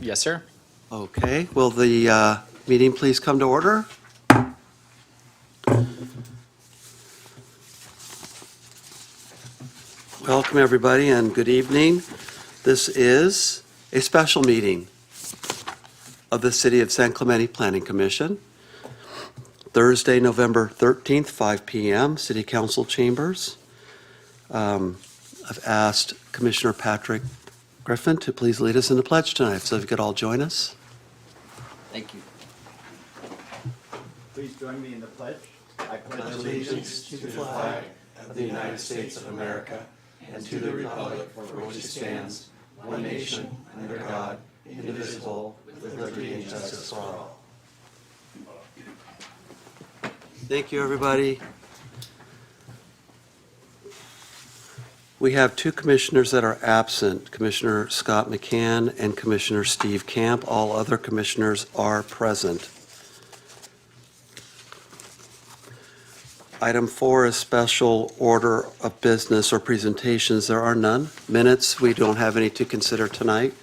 Yes, sir. Okay, will the meeting please come to order? Welcome, everybody, and good evening. This is a special meeting of the City of San Clemente Planning Commission. Thursday, November 13th, 5 p.m., City Council Chambers. I've asked Commissioner Patrick Griffin to please lead us in the pledge tonight, so if you could all join us. Thank you. Please join me in the pledge. I pledge allegiance to the flag of the United States of America and to the republic for which it stands, one nation, under God, indivisible, with liberty and justice for all. Thank you, everybody. We have two commissioners that are absent, Commissioner Scott McCann and Commissioner Steve Camp. All other commissioners are present. Item 4 is special order of business or presentations. There are none. Minutes, we don't have any to consider tonight.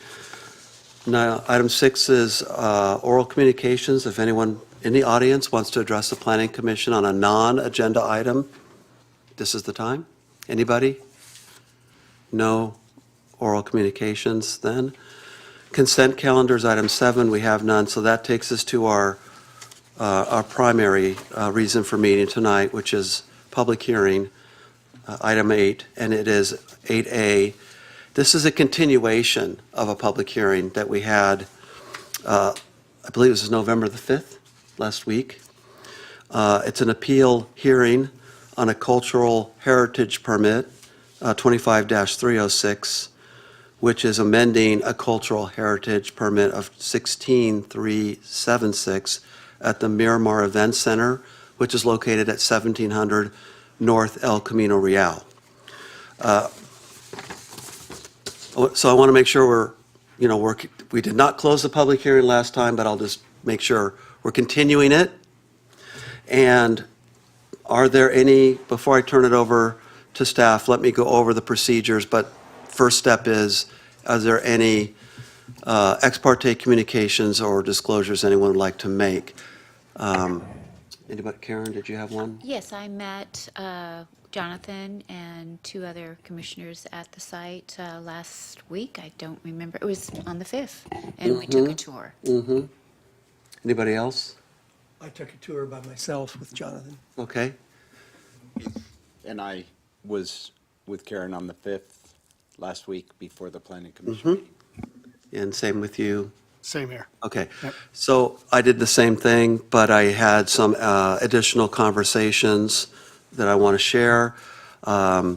Now, item 6 is oral communications. If anyone in the audience wants to address the Planning Commission on a non-agenda item, this is the time. Anybody? No oral communications then. Consent calendars, item 7, we have none. So that takes us to our primary reason for meeting tonight, which is public hearing, item 8, and it is 8A. This is a continuation of a public hearing that we had, I believe it was November the 5th, last week. It's an appeal hearing on a cultural heritage permit, 25-306, which is amending a cultural heritage permit of 16376 at the Miramar Event Center, which is located at 1700 North El Camino Real. So I want to make sure we did not close the public hearing last time, but I'll just make sure we're continuing it. And are there any, before I turn it over to staff, let me go over the procedures, but first step is there any ex parte communications or disclosures anyone would like to make? Anybody? Karen, did you have one? Yes, I met Jonathan and two other commissioners at the site last week. I don't remember. It was on the 5th, and we took a tour. Mm-hmm. Anybody else? I took a tour by myself with Jonathan. Okay. And I was with Karen on the 5th last week before the Planning Commission meeting. And same with you? Same here. Okay. Yep. So I did the same thing, but I had some additional conversations that I want to share. At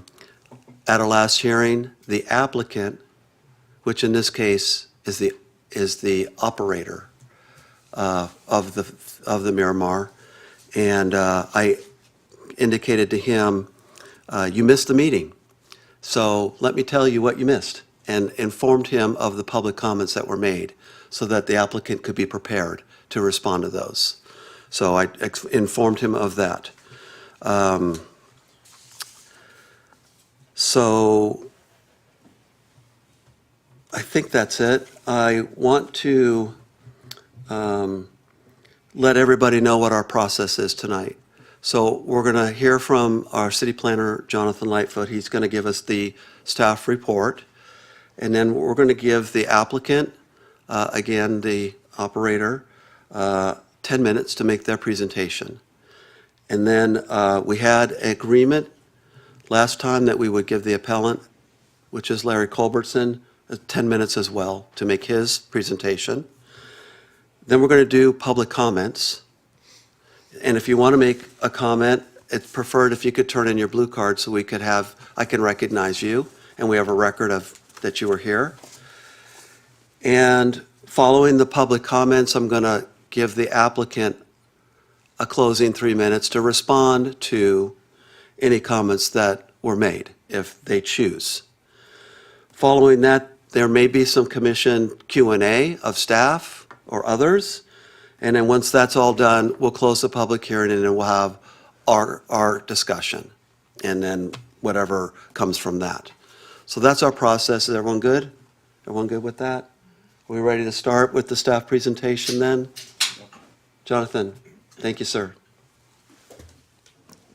our last hearing, the applicant, which in this case is the operator of the Miramar, and I indicated to him, you missed the meeting. So let me tell you what you missed, and informed him of the public comments that were made so that the applicant could be prepared to respond to those. So I informed him of that. So I think that's it. I want to let everybody know what our process is tonight. So we're going to hear from our city planner, Jonathan Lightfoot. He's going to give us the staff report. And then we're going to give the applicant, again, the operator, 10 minutes to make their presentation. And then we had an agreement last time that we would give the appellant, which is Larry Culbertson, 10 minutes as well to make his presentation. Then we're going to do public comments. And if you want to make a comment, it's preferred if you could turn in your blue card so I can recognize you and we have a record of that you were here. And following the public comments, I'm going to give the applicant a closing 3 minutes to respond to any comments that were made, if they choose. Following that, there may be some commission Q&A of staff or others. And then once that's all done, we'll close the public hearing and then we'll have our discussion. And then whatever comes from that. So that's our process. Is everyone good? Everyone good with that? We ready to start with the staff presentation then? Jonathan, thank you, sir.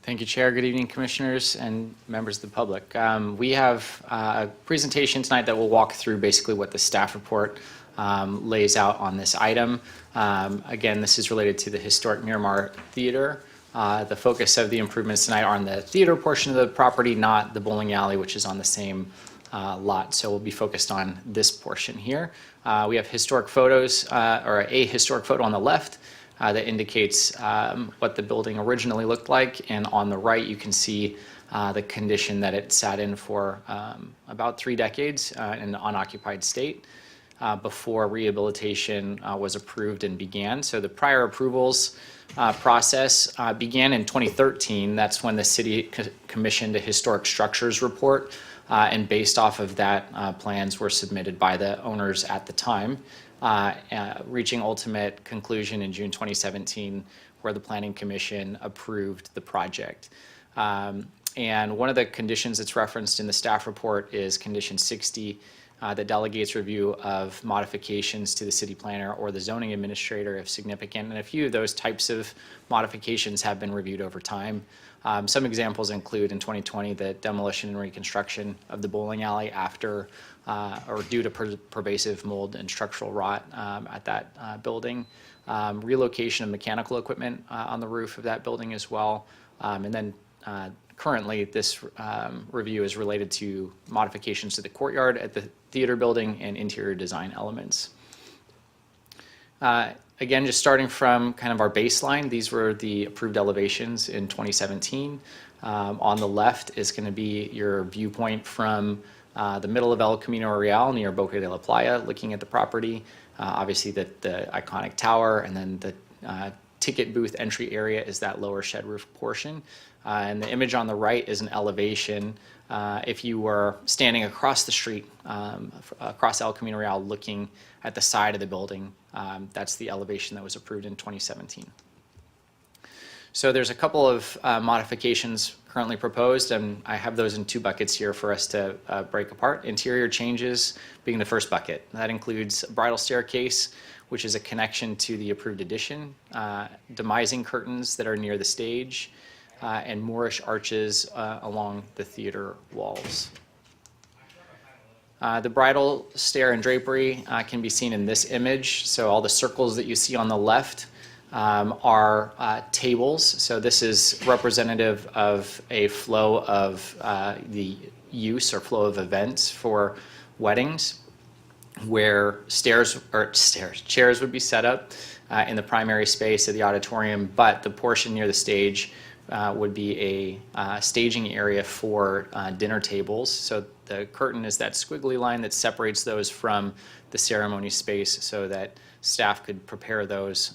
Thank you, Chair. Good evening, Commissioners and members of the public. We have a presentation tonight that will walk through basically what the staff report lays out on this item. Again, this is related to the historic Miramar Theater. The focus of the improvements tonight are on the theater portion of the property, not the bowling alley, which is on the same lot. So we'll be focused on this portion here. We have historic photos, or a historic photo on the left that indicates what the building originally looked like. And on the right, you can see the condition that it sat in for about 3 decades in an unoccupied state before rehabilitation was approved and began. So the prior approvals process began in 2013. That's when the city commissioned a historic structures report. And based off of that, plans were submitted by the owners at the time. Reaching ultimate conclusion in June 2017, where the Planning Commission approved the project. And one of the conditions that's referenced in the staff report is condition 60, that delegates review of modifications to the city planner or the zoning administrator if significant. And a few of those types of modifications have been reviewed over time. Some examples include in 2020 the demolition and reconstruction of the bowling alley after or due to pervasive mold and structural rot at that building. Relocation of mechanical equipment on the roof of that building as well. And then currently this review is related to modifications to the courtyard at the theater building and interior design elements. Again, just starting from kind of our baseline, these were the approved elevations in 2017. On the left is going to be your viewpoint from the middle of El Camino Real near Boca de la Playa, looking at the property. Obviously the iconic tower, and then the ticket booth entry area is that lower shed roof portion. And the image on the right is an elevation. If you were standing across the street, across El Camino Real, looking at the side of the building, that's the elevation that was approved in 2017. So there's a couple of modifications currently proposed, and I have those in 2 buckets here for us to break apart. Interior changes being the first bucket. That includes a bridal staircase, which is a connection to the approved addition, demising curtains that are near the stage, and Moorish arches along the theater walls. The bridal stair and drapery can be seen in this image. So all the circles that you see on the left are tables. So this is representative of a flow of the use or flow of events for weddings, where chairs would be set up in the primary space of the auditorium, but the portion near the stage would be a staging area for dinner tables. So the curtain is that squiggly line that separates those from the ceremony space so that staff could prepare those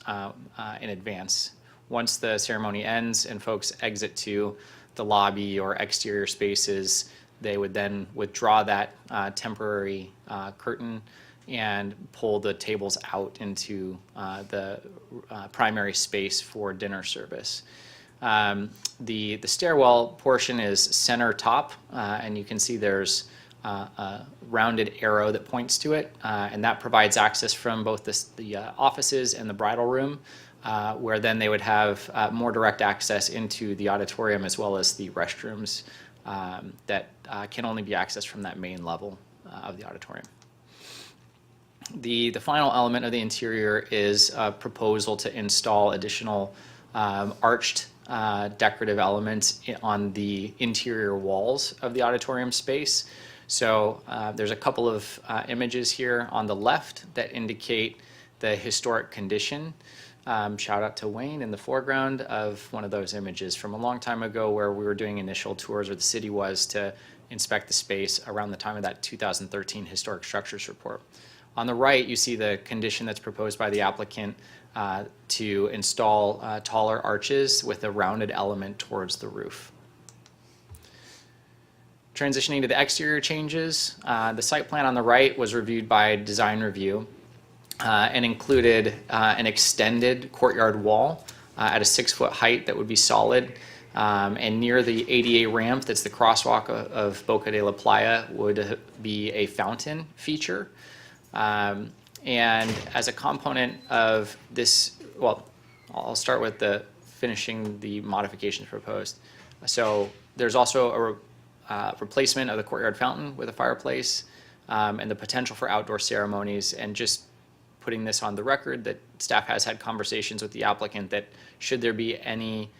in advance. Once the ceremony ends and folks exit to the lobby or exterior spaces, they would then withdraw that temporary curtain and pull the tables out into the primary space for dinner service. The stairwell portion is center top, and you can see there's a rounded arrow that points to it, and that provides access from both the offices and the bridal room, where then they would have more direct access into the auditorium as well as the restrooms that can only be accessed from that main level of the auditorium. The final element of the interior is a proposal to install additional arched decorative elements on the interior walls of the auditorium space. So there's a couple of images here on the left that indicate the historic condition. Shout out to Wayne in the foreground of one of those images from a long time ago where we were doing initial tours, or the city was, to inspect the space around the time of that 2013 historic structures report. On the right, you see the condition that's proposed by the applicant to install taller arches with a rounded element towards the roof. Transitioning to the exterior changes, the site plan on the right was reviewed by design review and included an extended courtyard wall at a 6-foot height that would be solid, and near the ADA ramp, that's the crosswalk of Boca de la Playa, would be a fountain feature. And as a component of this, well, I'll start with the finishing the modifications proposed. So there's also a replacement of the courtyard fountain with a fireplace, and the potential for outdoor ceremonies, and just putting this on the record that staff has had conversations with the applicant that should there be any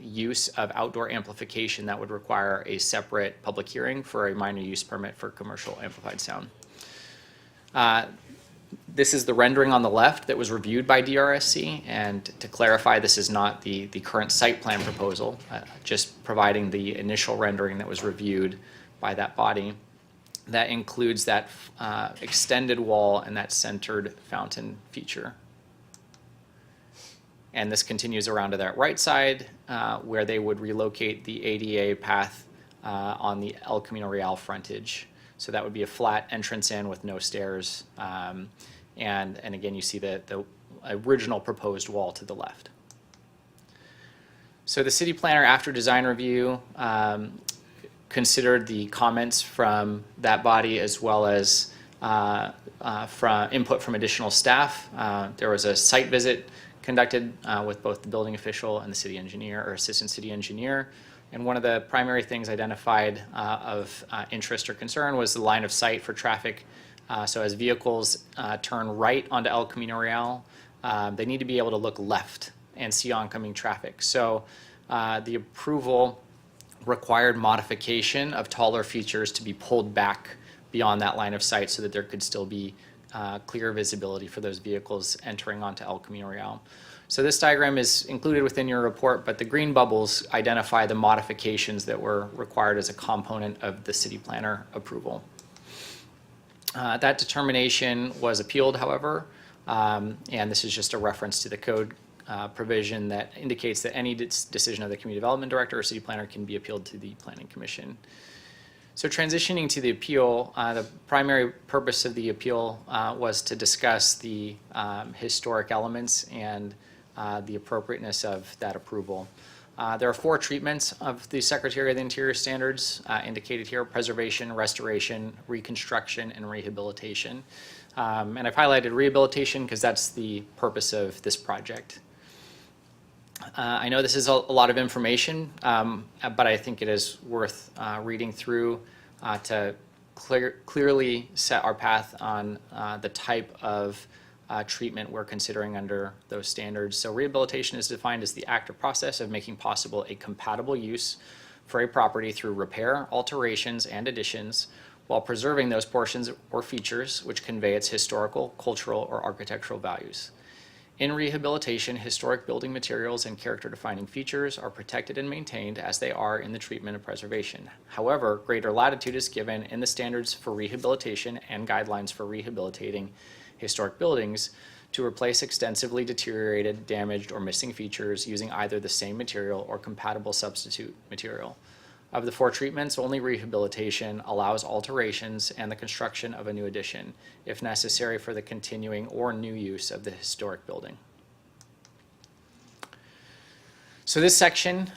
use of outdoor amplification, that would require a separate public hearing for a minor use permit for commercial amplified sound. This is the rendering on the left that was reviewed by DRSC, and to clarify, this is not the current site plan proposal, just providing the initial rendering that was reviewed by that body. That includes that extended wall and that centered fountain feature. And this continues around to that right side, where they would relocate the ADA path on the El Camino Real frontage. So that would be a flat entrance in with no stairs. And again, you see the original proposed wall to the left. So the city planner, after design review, considered the comments from that body, as well as from input from additional staff. There was a site visit conducted with both the building official and the city engineer, or assistant city engineer. And one of the primary things identified of interest or concern was the line of sight for traffic. So as vehicles turn right onto El Camino Real, they need to be able to look left and see oncoming traffic. So the approval required modification of taller features to be pulled back beyond that line of sight so that there could still be clear visibility for those vehicles entering onto El Camino Real. So this diagram is included within your report, but the green bubbles identify the modifications that were required as a component of the city planner approval. That determination was appealed, however, and this is just a reference to the code provision that indicates that any decision of the community development director or city planner can be appealed to the planning commission. So transitioning to the appeal, the primary purpose of the appeal was to discuss the historic elements and the appropriateness of that approval. There are 4 treatments of the Secretary of the Interior standards indicated here: preservation, restoration, reconstruction, and rehabilitation. And I've highlighted rehabilitation because that's the purpose of this project. I know this is a lot of information, but I think it is worth reading through to clearly set our path on the type of treatment we're considering under those standards. So rehabilitation is defined as the act or process of making possible a compatible use for a property through repair, alterations, and additions, while preserving those portions or features which convey its historical, cultural, or architectural values. In rehabilitation, historic building materials and character-defining features are protected and maintained as they are in the treatment and preservation. However, greater latitude is given in the standards for rehabilitation and guidelines for rehabilitating historic buildings to replace extensively deteriorated, damaged, or missing features using either the same material or compatible substitute material. Of the 4 treatments, only rehabilitation allows alterations and the construction of a new addition, if necessary for the continuing or new use of the historic building. So this section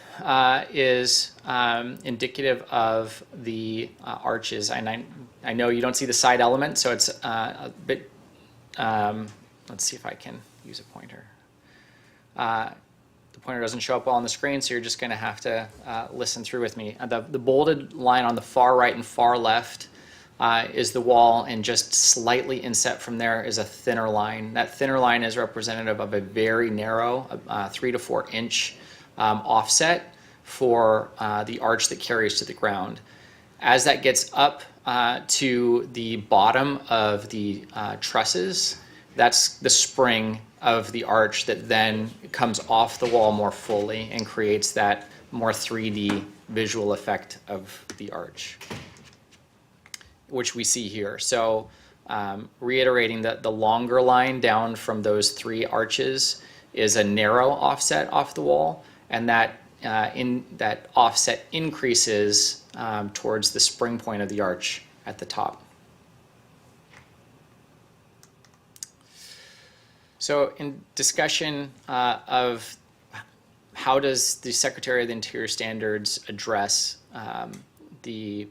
is indicative of the arches. And I know you don't see the side element, so it's a bit, let's see if I can use a pointer. The pointer doesn't show up well on the screen, so you're just going to have to listen through with me. The bolded line on the far right and far left is the wall, and just slightly inset from there is a thinner line. That thinner line is representative of a very narrow 3 to 4 inch offset for the arch that carries to the ground. As that gets up to the bottom of the trusses, that's the spring of the arch that then comes off the wall more fully and creates that more 3D visual effect of the arch, which we see here. So reiterating that the longer line down from those 3 arches is a narrow offset off the wall, and that that offset increases towards the spring point of the arch at the top. So in discussion of how does the Secretary of the Interior standards address the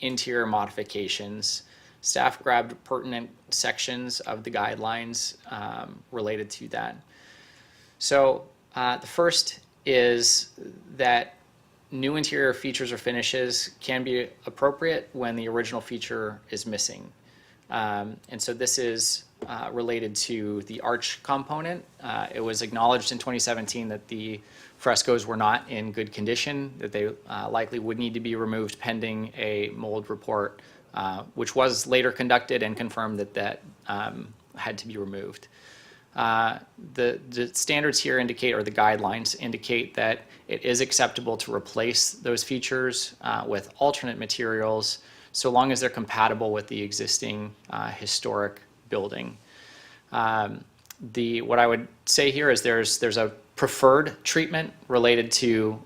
interior modifications, staff grabbed pertinent sections of the guidelines related to that. So the first is that new interior features or finishes can be appropriate when the original feature is missing. And so this is related to the arch component. It was acknowledged in 2017 that the frescoes were not in good condition, that they likely would need to be removed pending a mold report, which was later conducted and confirmed that had to be removed. The standards here indicate, or the guidelines indicate, that it is acceptable to replace those features with alternate materials so long as they're compatible with the existing historic building. What I would say here is there's a preferred treatment related to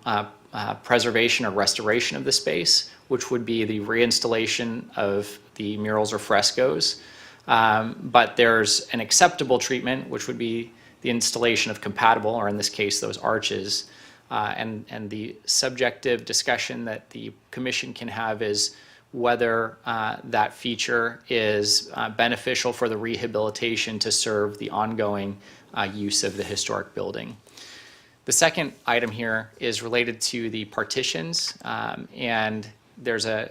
preservation or restoration of the space, which would be the reinstallation of the murals or frescoes. But there's an acceptable treatment, which would be the installation of compatible, or in this case, those arches. And the subjective discussion that the commission can have is whether that feature is beneficial for the rehabilitation to serve the ongoing use of the historic building. The second item here is related to the partitions, and there's a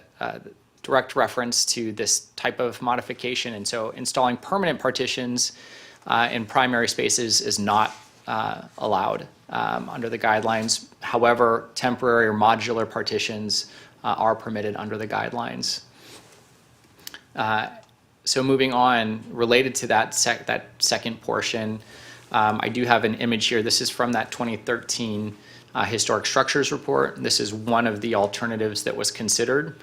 direct reference to this type of modification. And so installing permanent partitions in primary spaces is not allowed under the guidelines. However, temporary or modular partitions are permitted under the guidelines. So moving on, related to that second portion, I do have an image here. This is from that 2013 Historic Structures Report. This is one of the alternatives that was considered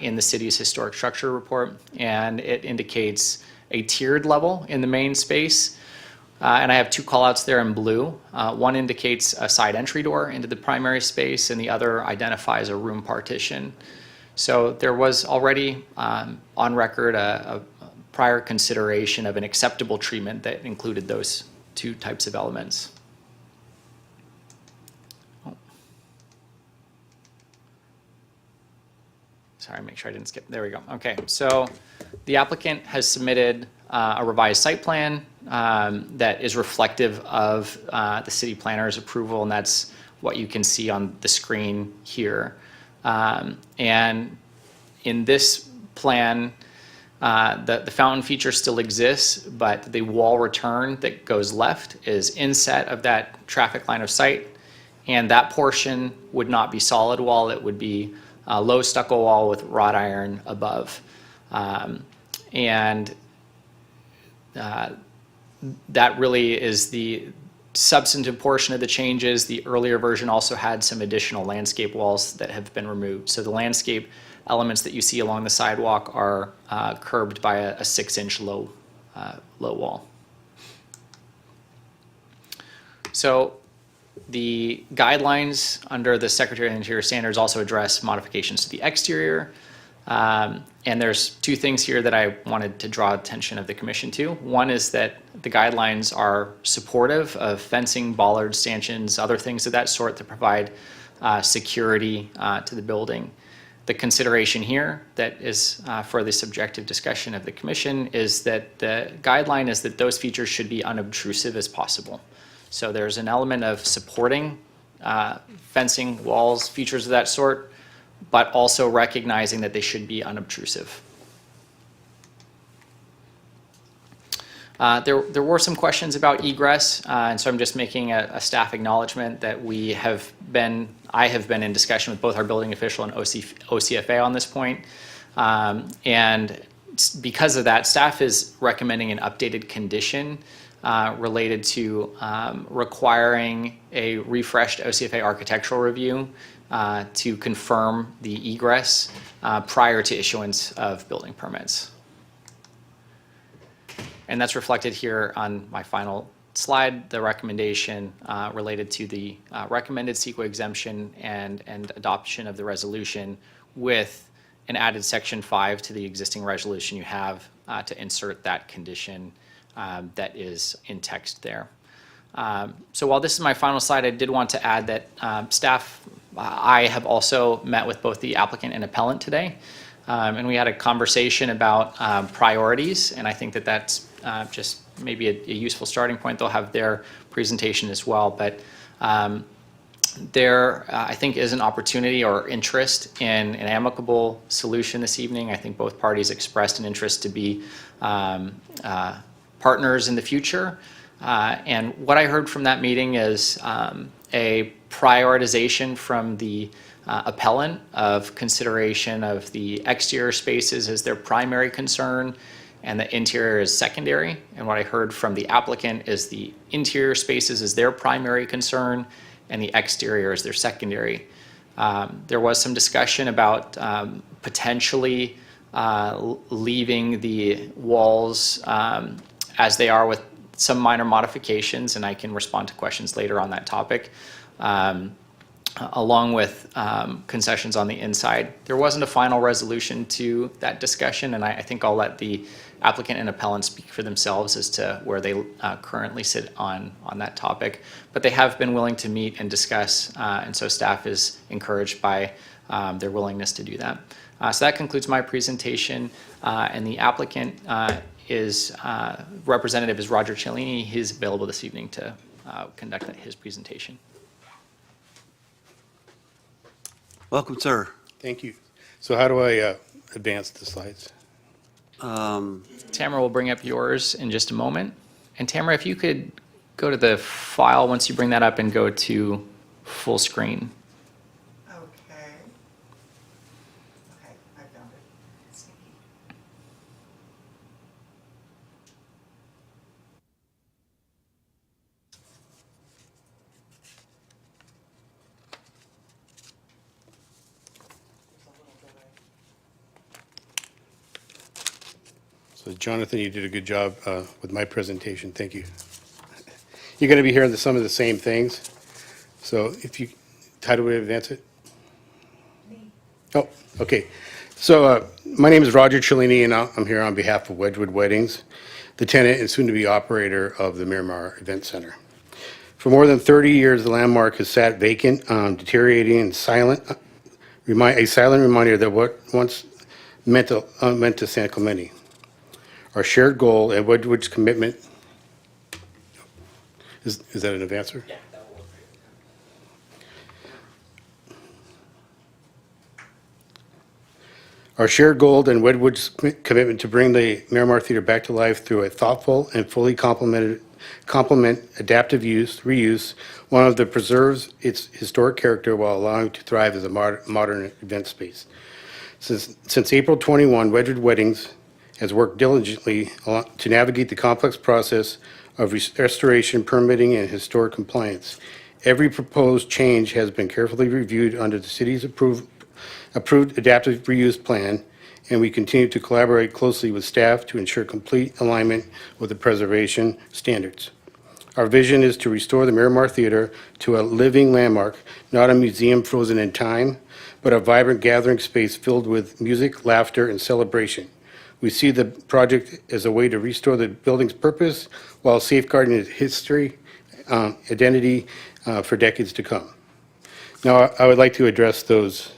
in the city's historic structure report, and it indicates a tiered level in the main space. And I have two callouts there in blue. One indicates a side entry door into the primary space, and the other identifies a room partition. So there was already on record a prior consideration of an acceptable treatment that included those two types of elements. Sorry, make sure I didn't skip. There we go. Okay, so the applicant has submitted a revised site plan that is reflective of the city planner's approval, and that's what you can see on the screen here. And in this plan, the fountain feature still exists, but the wall return that goes left is inset of that traffic line of sight, and that portion would not be solid wall. It would be a low stucco wall with wrought iron above. And that really is the substantive portion of the changes. The earlier version also had some additional landscape walls that have been removed. So the landscape elements that you see along the sidewalk are curbed by a 6-inch low wall. So the guidelines under the Secretary of the Interior standards also address modifications to the exterior. And there's two things here that I wanted to draw attention of the commission to. One is that the guidelines are supportive of fencing, bollards, stanchions, other things of that sort that provide security to the building. The consideration here that is for the subjective discussion of the commission is that the guideline is that those features should be unobtrusive as possible. So there's an element of supporting fencing, walls, features of that sort, but also recognizing that they should be unobtrusive. There were some questions about egress, and so I'm just making a staff acknowledgement that I have been in discussion with both our building official and OCFA on this point. And because of that, staff is recommending an updated condition related to requiring a refreshed OCFA architectural review to confirm the egress prior to issuance of building permits. And that's reflected here on my final slide, the recommendation related to the recommended CEQA exemption and adoption of the resolution with an added section 5 to the existing resolution you have to insert that condition that is in text there. So while this is my final slide, I did want to add that staff, I have also met with both the applicant and appellant today. and we had a conversation about priorities, and I think that that's just maybe a useful starting point. They'll have their presentation as well, but there, I think, is an opportunity or interest in an amicable solution this evening. I think both parties expressed an interest to be partners in the future. And what I heard from that meeting is a prioritization from the appellant of consideration of the exterior spaces as their primary concern and the interior is secondary. And what I heard from the applicant is the interior spaces is their primary concern and the exterior is their secondary. There was some discussion about potentially leaving the walls as they are with some minor modifications, and I can respond to questions later on that topic, along with concessions on the inside. There wasn't a final resolution to that discussion, and I think I'll let the applicant and appellant speak for themselves as to where they currently sit on that topic. But they have been willing to meet and discuss, and so staff is encouraged by their willingness to do that. So that concludes my presentation, and the applicant representative is Roger Cellini. He's available this evening to conduct his presentation. Welcome, sir. Thank you. So how do I advance the slides? Tamara will bring up yours in just a moment. And Tamara, if you could go to the file once you bring that up and go to full screen. Okay. Okay, I found it. So Jonathan, you did a good job with my presentation. Thank you. You're going to be hearing some of the same things. So if you, how do we advance it? Oh, okay. So my name is Roger Cellini, and I'm here on behalf of Wedgwood Weddings, the tenant and soon-to-be operator of the Miramar Event Center. For more than 30 years, the landmark has sat vacant, deteriorating, and a silent reminder that what once meant to San Clemente. Our shared goal and Wedgwood's commitment, is that an advancer? Yeah, that will work. Our shared goal and Wedgwood's commitment to bring the Miramar Theater back to life through a thoughtful and fully complement adaptive use, reuse, one of the preserves its historic character while allowing it to thrive as a modern event space. Since April 21, Wedgwood Weddings has worked diligently to navigate the complex process of restoration, permitting, and historic compliance. Every proposed change has been carefully reviewed under the city's approved adaptive reuse plan, and we continue to collaborate closely with staff to ensure complete alignment with the preservation standards. Our vision is to restore the Miramar Theater to a living landmark, not a museum frozen in time, but a vibrant gathering space filled with music, laughter, and celebration. We see the project as a way to restore the building's purpose while safeguarding its history, identity for decades to come. Now, I would like to address those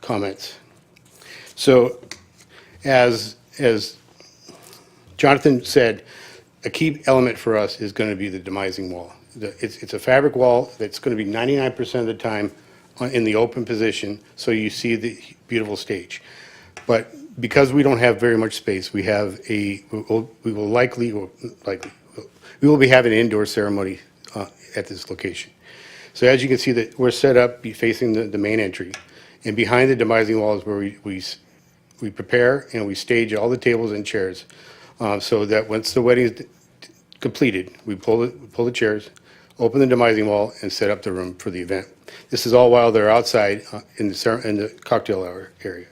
comments. So, as Jonathan said, a key element for us is going to be the demising wall. It's a fabric wall that's going to be 99% of the time in the open position, so you see the beautiful stage. But because we don't have very much space, we will be having an indoor ceremony at this location. So as you can see, that we're set up facing the main entry, and behind the demising wall is where we prepare and we stage all the tables and chairs, so that once the wedding is completed, we pull the chairs, open the demising wall, and set up the room for the event. This is all while they're outside in the cocktail hour area.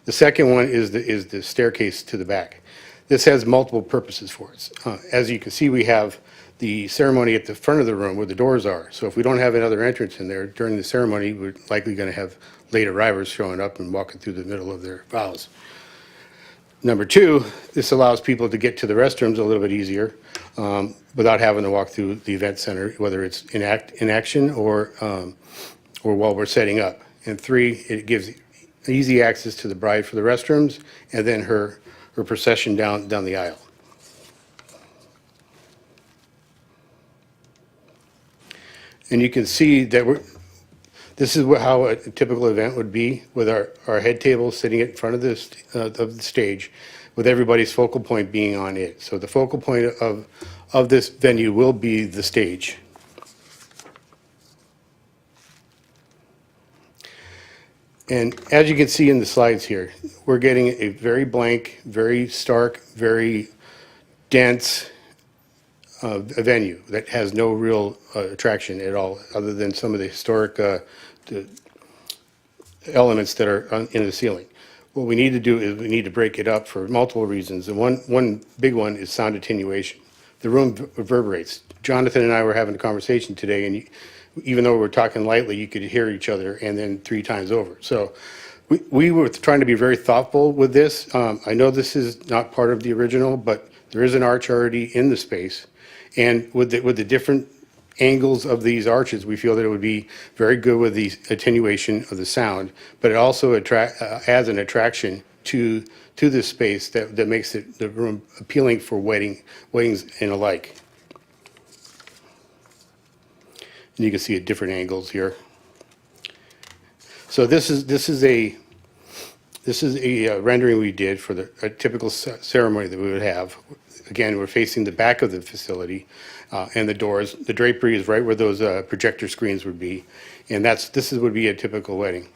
The second one is the staircase to the back. This has multiple purposes for us. As you can see, we have the ceremony at the front of the room where the doors are. So if we don't have another entrance in there during the ceremony, we're likely going to have late arrivals showing up and walking through the middle of their vows. Number two, this allows people to get to the restrooms a little bit easier without having to walk through the event center, whether it's in action or while we're setting up. And three, it gives easy access to the bride for the restrooms, and then her procession down the aisle. And you can see that this is how a typical event would be, with our head table sitting in front of the stage, with everybody's focal point being on it. So the focal point of this venue will be the stage. And as you can see in the slides here, we're getting a very blank, very stark, very dense a venue that has no real attraction at all, other than some of the historic the elements that are in the ceiling. What we need to do is we need to break it up for multiple reasons, and one big one is sound attenuation. The room reverberates. Jonathan and I were having a conversation today, and even though we're talking lightly, you could hear each other and then 3 times over. So we were trying to be very thoughtful with this. I know this is not part of the original, but there is an arch already in the space. And with the different angles of these arches, we feel that it would be very good with the attenuation of the sound, but it also adds an attraction to this space that makes the room appealing for weddings and alike. And you can see at different angles here. So this is a rendering we did for a typical ceremony that we would have. Again, we're facing the back of the facility and the doors. The drapery is right where those projector screens would be, and this would be a typical wedding.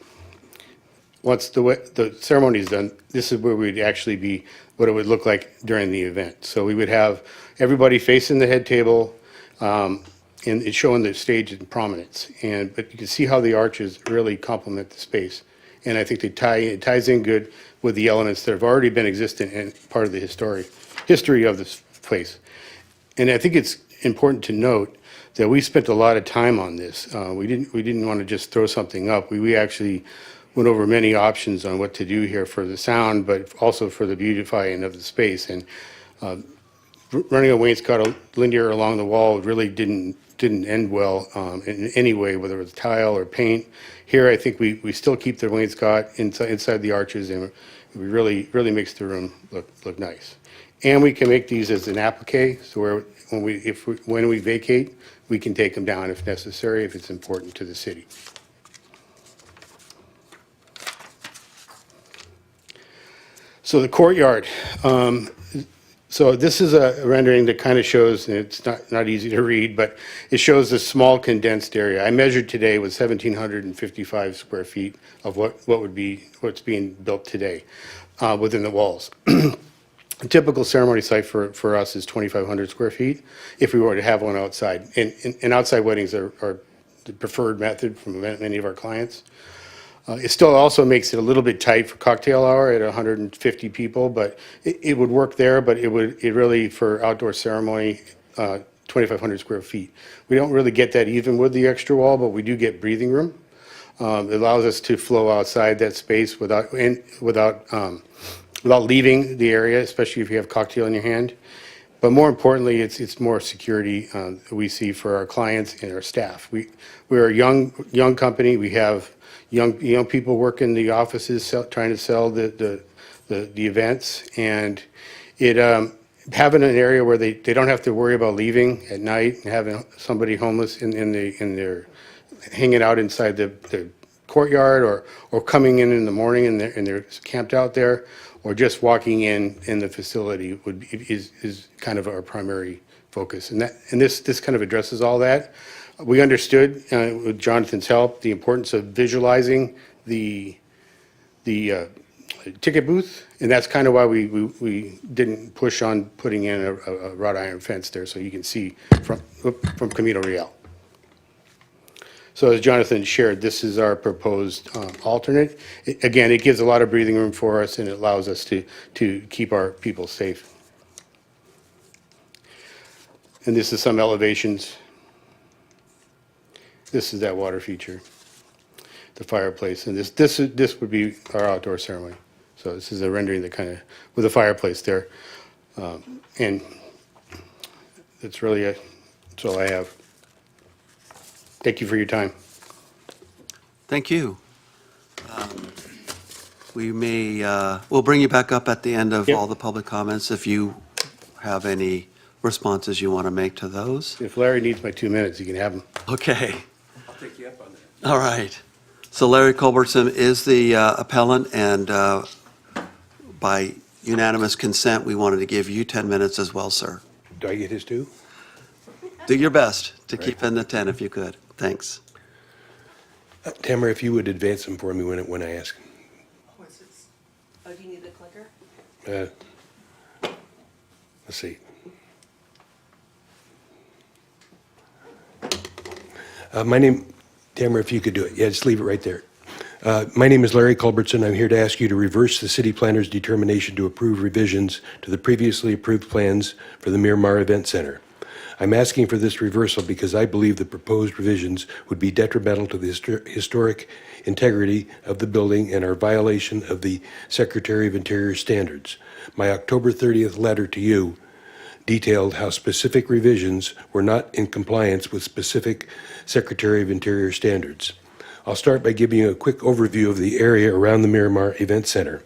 Once the ceremony is done, this is where we'd actually be, what it would look like during the event. So we would have everybody facing the head table, and it's showing the stage in prominence. But you can see how the arches really complement the space. And I think it ties in good with the elements that have already been existent and part of the history of this place. And I think it's important to note that we spent a lot of time on this. We didn't want to just throw something up. We actually went over many options on what to do here for the sound, but also for the beautifying of the space. And running a wainscot linear along the wall really didn't end well in any way, whether it was tile or paint. Here, I think we still keep the wainscot inside the arches, and it really makes the room look nice. And we can make these as an applique, so when we vacate, we can take them down if necessary, if it's important to the city. So the courtyard. So this is a rendering that kind of shows, and it's not easy to read, but it shows a small condensed area. I measured today with 1,755 square feet of what's being built today within the walls. A typical ceremony site for us is 2,500 square feet if we were to have one outside. And outside weddings are the preferred method from many of our clients. It still also makes it a little bit tight for cocktail hour at 150 people, but it would work there, but it really, for outdoor ceremony, 2,500 square feet. We don't really get that even with the extra wall, but we do get breathing room. It allows us to flow outside that space without leaving the area, especially if you have cocktail in your hand. But more importantly, it's more security we see for our clients and our staff. We're a young company. We have young people work in the offices trying to sell the events, and having an area where they don't have to worry about leaving at night and having somebody homeless in their hanging out inside the courtyard, or coming in the morning and they're camped out there, or just walking in the facility is kind of our primary focus. And this kind of addresses all that. We understood, with Jonathan's help, the importance of visualizing the ticket booth, and that's kind of why we didn't push on putting in a wrought iron fence there, so you can see from Camino Real. So as Jonathan shared, this is our proposed alternate. Again, it gives a lot of breathing room for us, and it allows us to keep our people safe. And this is some elevations. This is that water feature, the fireplace, and this would be our outdoor ceremony. So this is a rendering that kind of, with a fireplace there. And that's really it. That's all I have. Thank you for your time. Thank you. We may, we'll bring you back up at the end of Yep. all the public comments if you have any responses you want to make to those. If Larry needs my 2 minutes, he can have them. Okay. I'll take you up on that. All right. So Larry Culbertson is the appellant, and by unanimous consent, we wanted to give you 10 minutes as well, sir. Do I get his too? Do your best to keep in the 10 if you could. Thanks. Tamara, if you would advance them for me when I ask. Oh, do you need the clicker? Let's see. My name, Tamara, if you could do it. Yeah, just leave it right there. My name is Larry Culbertson. I'm here to ask you to reverse the city planner's determination to approve revisions to the previously approved plans for the Miramar Event Center. I'm asking for this reversal because I believe the proposed revisions would be detrimental to the historic integrity of the building and are a violation of the Secretary of Interior standards. My October 30th letter to you detailed how specific revisions were not in compliance with specific Secretary of Interior standards. I'll start by giving you a quick overview of the area around the Miramar Event Center,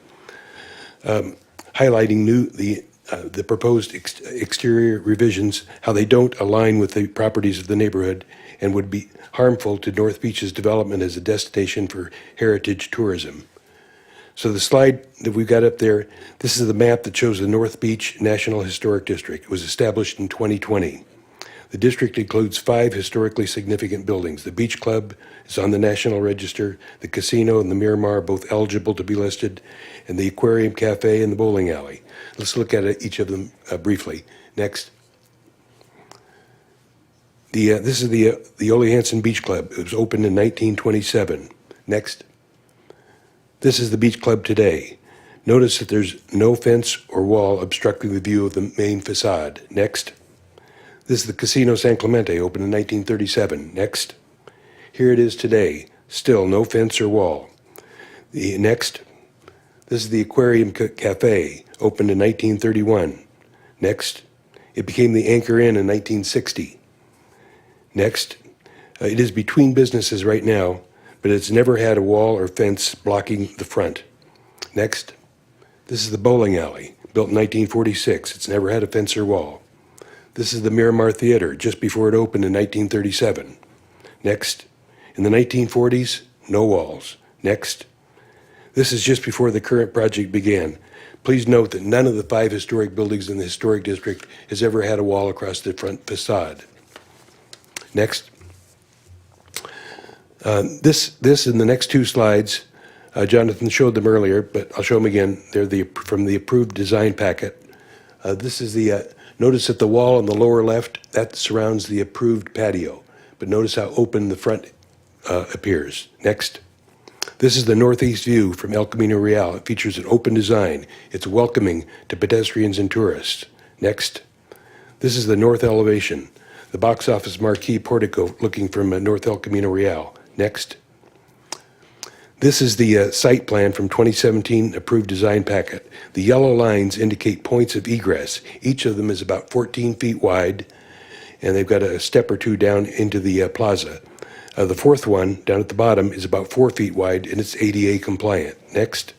highlighting the proposed exterior revisions, how they don't align with the properties of the neighborhood and would be harmful to North Beach's development as a destination for heritage tourism. So the slide that we've got up there, this is the map that shows the North Beach National Historic District. It was established in 2020. The district includes 5 historically significant buildings. The Beach Club is on the National Register, the casino and the Miramar are both eligible to be listed, and the Aquarium Cafe and the bowling alley. Let's look at each of them briefly. Next. This is the Ole Hansen Beach Club. It was opened in 1927. Next. This is the Beach Club today. Notice that there's no fence or wall obstructing the view of the main facade. Next. This is the Casino San Clemente, opened in 1937. Next. Here it is today. Still no fence or wall. Next. This is the Aquarium Cafe, opened in 1931. Next. It became the Anchor Inn in 1960. Next. It is between businesses right now, but it's never had a wall or fence blocking the front. Next. This is the bowling alley, built in 1946. It's never had a fence or wall. This is the Miramar Theater, just before it opened in 1937. Next. In the 1940s, no walls. Next. This is just before the current project began. Please note that none of the 5 historic buildings in the historic district has ever had a wall across the front facade. Next. This and the next 2 slides, Jonathan showed them earlier, but I'll show them again. They're from the approved design packet. This is notice that the wall on the lower left, that surrounds the approved patio. But notice how open the front appears. Next. This is the northeast view from El Camino Real. It features an open design. It's welcoming to pedestrians and tourists. Next. This is the north elevation, the box office marquee portico looking from North El Camino Real. Next. This is the site plan from 2017 approved design packet. The yellow lines indicate points of egress. Each of them is about 14 feet wide, and they've got a step or 2 down into the plaza. The 4th one, down at the bottom, is about 4 feet wide, and it's ADA compliant. Next.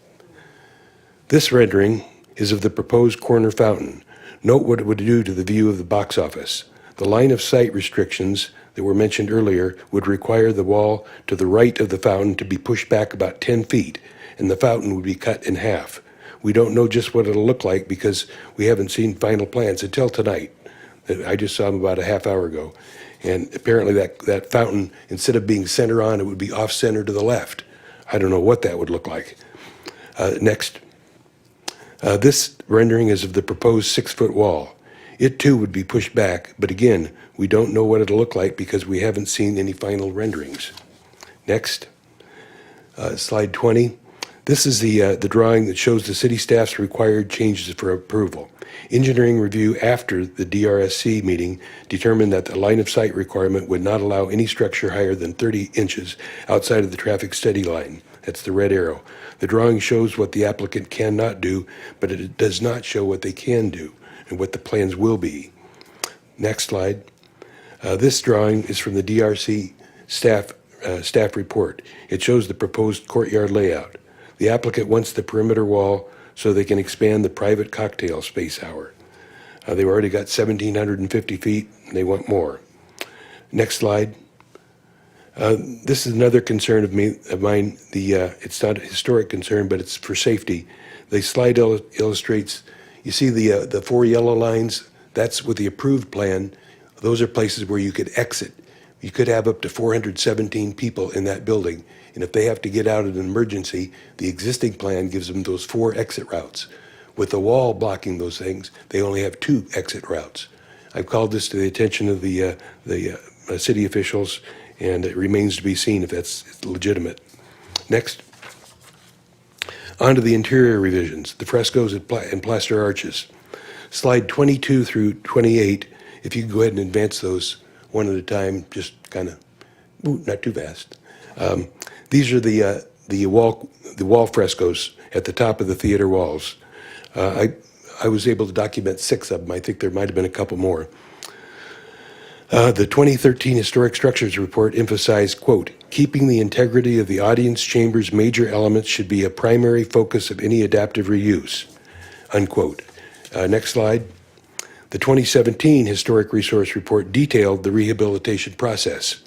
This rendering is of the proposed corner fountain. Note what it would do to the view of the box office. The line of sight restrictions that were mentioned earlier would require the wall to the right of the fountain to be pushed back about 10 feet, and the fountain would be cut in half. We don't know just what it'll look like because we haven't seen final plans until tonight. I just saw them about a half hour ago. And apparently that fountain, instead of being center on, it would be off center to the left. I don't know what that would look like. Next. This rendering is of the proposed 6-foot wall. It too would be pushed back, but again, we don't know what it'll look like because we haven't seen any final renderings. Next. Slide 20. This is the drawing that shows the city staff's required changes for approval. Engineering review after the DRSC meeting determined that the line of sight requirement would not allow any structure higher than 30 inches outside of the traffic steady line. That's the red arrow. The drawing shows what the applicant cannot do, but it does not show what they can do and what the plans will be. Next slide. This drawing is from the DRC staff report. It shows the proposed courtyard layout. The applicant wants the perimeter wall so they can expand the private cocktail space hour. They've already got 1,750 feet, and they want more. Next slide. This is another concern of mine. It's not a historic concern, but it's for safety. The slide illustrates, you see the 4 yellow lines? That's with the approved plan. Those are places where you could exit. You could have up to 417 people in that building. And if they have to get out in an emergency, the existing plan gives them those 4 exit routes. With the wall blocking those things, they only have 2 exit routes. I've called this to the attention of the city officials, and it remains to be seen if that's legitimate. Next. On to the interior revisions, the frescoes and plaster arches. Slide 22 through 28, if you can go ahead and advance those one at a time, just kind of, not too fast. These are the wall frescoes at the top of the theater walls. I was able to document 6 of them. I think there might have been a couple more. The 2013 Historic Structures Report emphasized, quote, keeping the integrity of the audience chamber's major elements should be a primary focus of any adaptive reuse, unquote. Next slide. The 2017 Historic Resource Report detailed the rehabilitation process.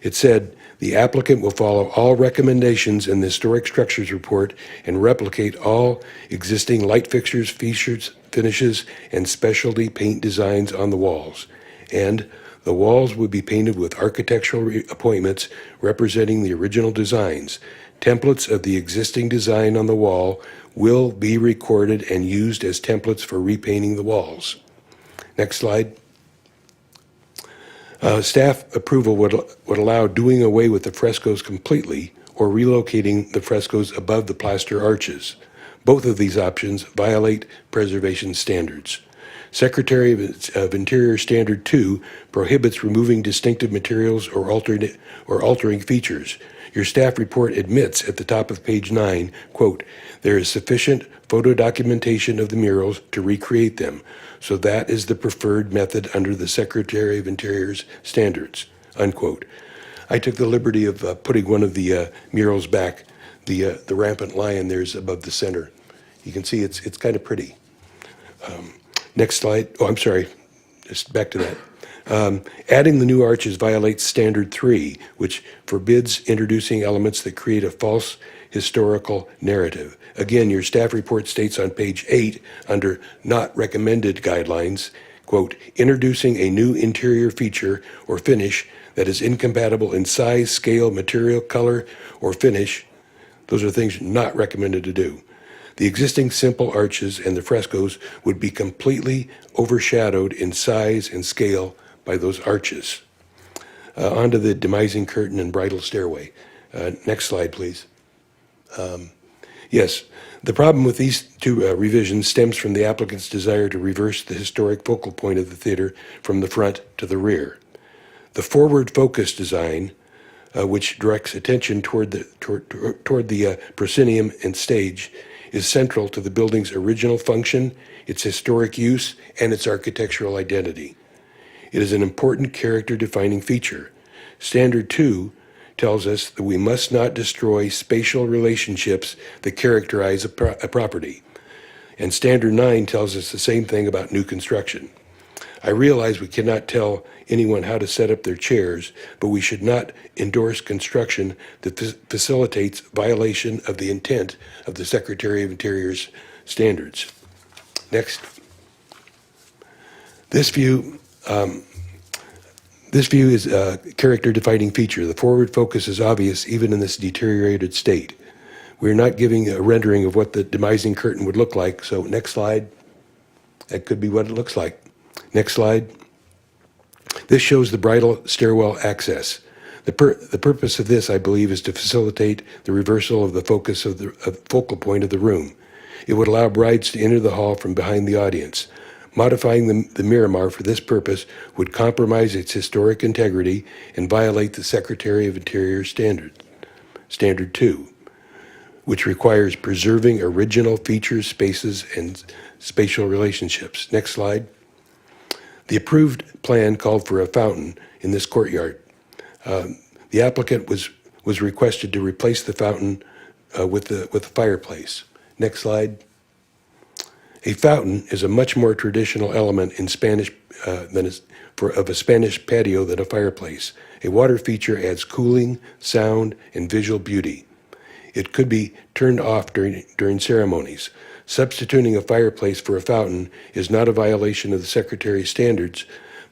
It said, the applicant will follow all recommendations in the Historic Structures Report and replicate all existing light fixtures, features, finishes, and specialty paint designs on the walls. And the walls would be painted with architectural appointments representing the original designs. Templates of the existing design on the wall will be recorded and used as templates for repainting the walls. Next slide. Staff approval would allow doing away with the frescoes completely or relocating the frescoes above the plaster arches. Both of these options violate preservation standards. Secretary of Interior Standard 2 prohibits removing distinctive materials or altering features. Your staff report admits at the top of page 9, quote, there is sufficient photo documentation of the murals to recreate them, so that is the preferred method under the Secretary of Interior's standards, unquote. I took the liberty of putting one of the murals back. The rampant lion there's above the center. You can see it's kind of pretty. Next slide. Oh, I'm sorry. Just back to that. Adding the new arches violates Standard 3, which forbids introducing elements that create a false historical narrative. Again, your staff report states on page 8, under not recommended guidelines, quote, introducing a new interior feature or finish that is incompatible in size, scale, material, color, or finish. Those are things not recommended to do. The existing simple arches and the frescoes would be completely overshadowed in size and scale by those arches. Onto the demising curtain and bridal stairway. Next slide, please. Yes, the problem with these 2 revisions stems from the applicant's desire to reverse the historic focal point of the theater from the front to the rear. The forward focus design, which directs attention toward the proscenium and stage, is central to the building's original function, its historic use, and its architectural identity. It is an important character-defining feature. Standard 2 tells us that we must not destroy spatial relationships that characterize a property. And Standard 9 tells us the same thing about new construction. I realize we cannot tell anyone how to set up their chairs, but we should not endorse construction that facilitates violation of the intent of the Secretary of Interior's standards. Next. This view is a character-defining feature. The forward focus is obvious even in this deteriorated state. We're not giving a rendering of what the demising curtain would look like, so next slide. That could be what it looks like. Next slide. This shows the bridal stairwell access. The purpose of this, I believe, is to facilitate the reversal of the focus of the focal point of the room. It would allow brides to enter the hall from behind the audience. Modifying the Miramar for this purpose would compromise its historic integrity and violate the Secretary of Interior Standard 2, which requires preserving original features, spaces, and spatial relationships. Next slide. The approved plan called for a fountain in this courtyard. The applicant was requested to replace the fountain with the fireplace. Next slide. A fountain is a much more traditional element in Spanish of a Spanish patio than a fireplace. A water feature adds cooling, sound, and visual beauty. It could be turned off during ceremonies. Substituting a fireplace for a fountain is not a violation of the Secretary's standards,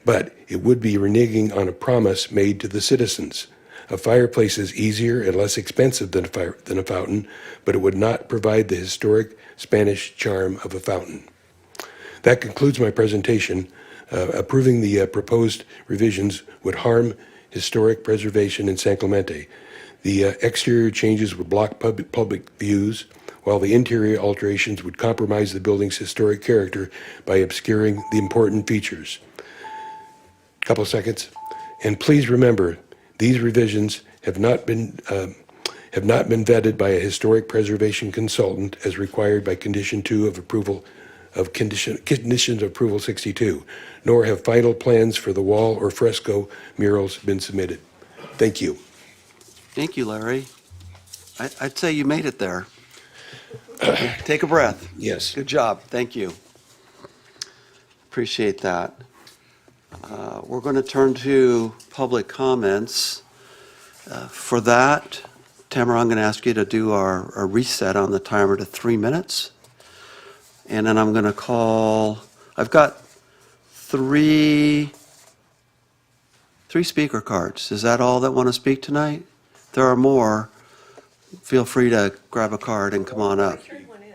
but it would be reneging on a promise made to the citizens. A fireplace is easier and less expensive than a fountain, but it would not provide the historic Spanish charm of a fountain. That concludes my presentation. Approving the proposed revisions would harm historic preservation in San Clemente. The exterior changes would block public views, while the interior alterations would compromise the building's historic character by obscuring the important features. Couple seconds. And please remember, these revisions have not been vetted by a historic preservation consultant as required by Condition 2 of approval of Conditions of Approval 62, nor have final plans for the wall or fresco murals been submitted. Thank you. Thank you, Larry. I'd say you made it there. Take a breath. Yes. Good job. Thank you. Appreciate that. We're going to turn to public comments. For that, Tamara, I'm going to ask you to do our reset on the timer to 3 minutes. And then I'm going to call, I've got three speaker cards. Is that all that want to speak tonight? If there are more, feel free to grab a card and come on up. I turned one in.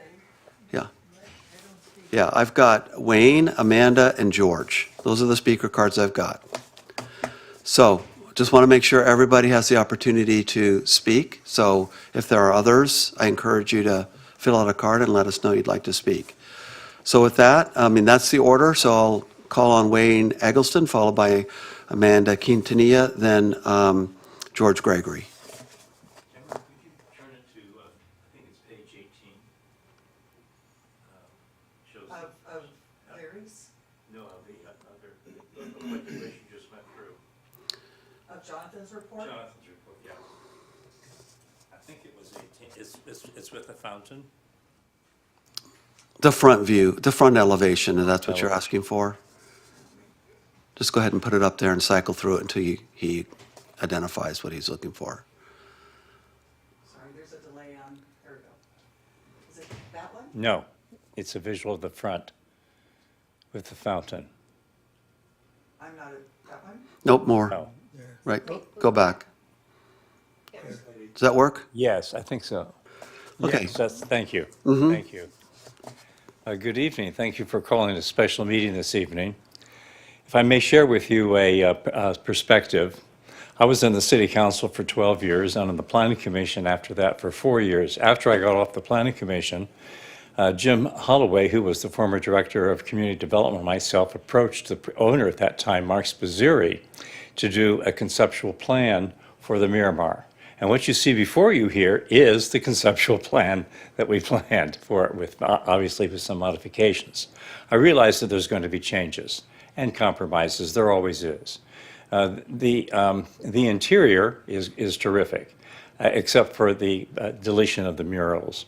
Yeah. Yeah, I've got Wayne, Amanda, and George. Those are the speaker cards I've got. So just want to make sure everybody has the opportunity to speak. So if there are others, I encourage you to fill out a card and let us know you'd like to speak. So with that, that's the order. So I'll call on Wayne Eggleston, followed by Amanda Quintanilla, then George Gregory. Could you turn it to, I think it's page 18? Shows Of Larry's, no, the other, what the commission just went through. of Jonathan's report? Jonathan's report, yeah. I think it was 18, it's with the fountain? The front view, the front elevation, if that's what you're asking for. Just go ahead and put it up there and cycle through it until he identifies what he's looking for. Sorry, there's a delay on, there we go. Is it that one? No, it's a visual of the front with the fountain. I'm not at that one? Nope, more. No. Right, go back. Does that work? Yes, I think so. Okay. Yes, thank you. Thank you. Good evening. Thank you for calling a special meeting this evening. If I may share with you a perspective, I was in the City Council for 12 years and on the Planning Commission after that for 4 years. After I got off the Planning Commission, Jim Holloway, who was the former Director of Community Development, and myself approached the owner at that time, Mark Spazzeri, to do a conceptual plan for the Miramar. And what you see before you here is the conceptual plan that we planned for it, with obviously with some modifications. I realize that there's going to be changes and compromises. There always is. The interior is terrific, except for the deletion of the murals.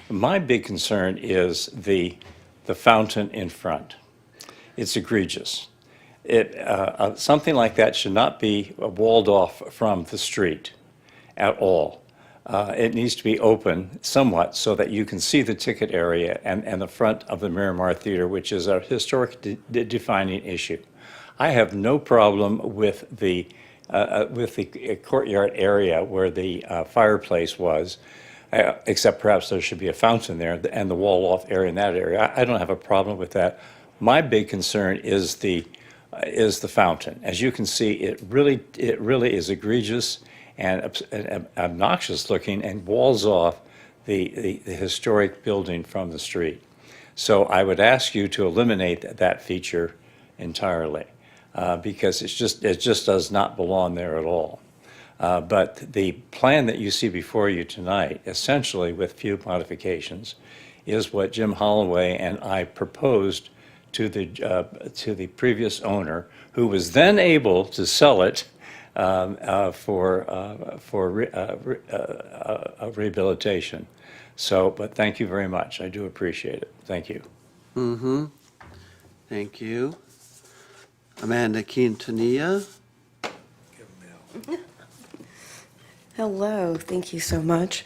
My big concern is the fountain in front. It's egregious. Something like that should not be walled off from the street at all. It needs to be open somewhat so that you can see the ticket area and the front of the Miramar Theater, which is a historic defining issue. I have no problem with the courtyard area where the fireplace was, except perhaps there should be a fountain there and the wall-off area in that area. I don't have a problem with that. My big concern is the fountain. As you can see, it really is egregious and obnoxious looking and walls off the historic building from the street. So I would ask you to eliminate that feature entirely because it just does not belong there at all. But the plan that you see before you tonight, essentially with few modifications, is what Jim Holloway and I proposed to the previous owner, who was then able to sell it rehabilitation. So, but thank you very much. I do appreciate it. Thank you. Thank you. Amanda Quintanilla. Hello, thank you so much,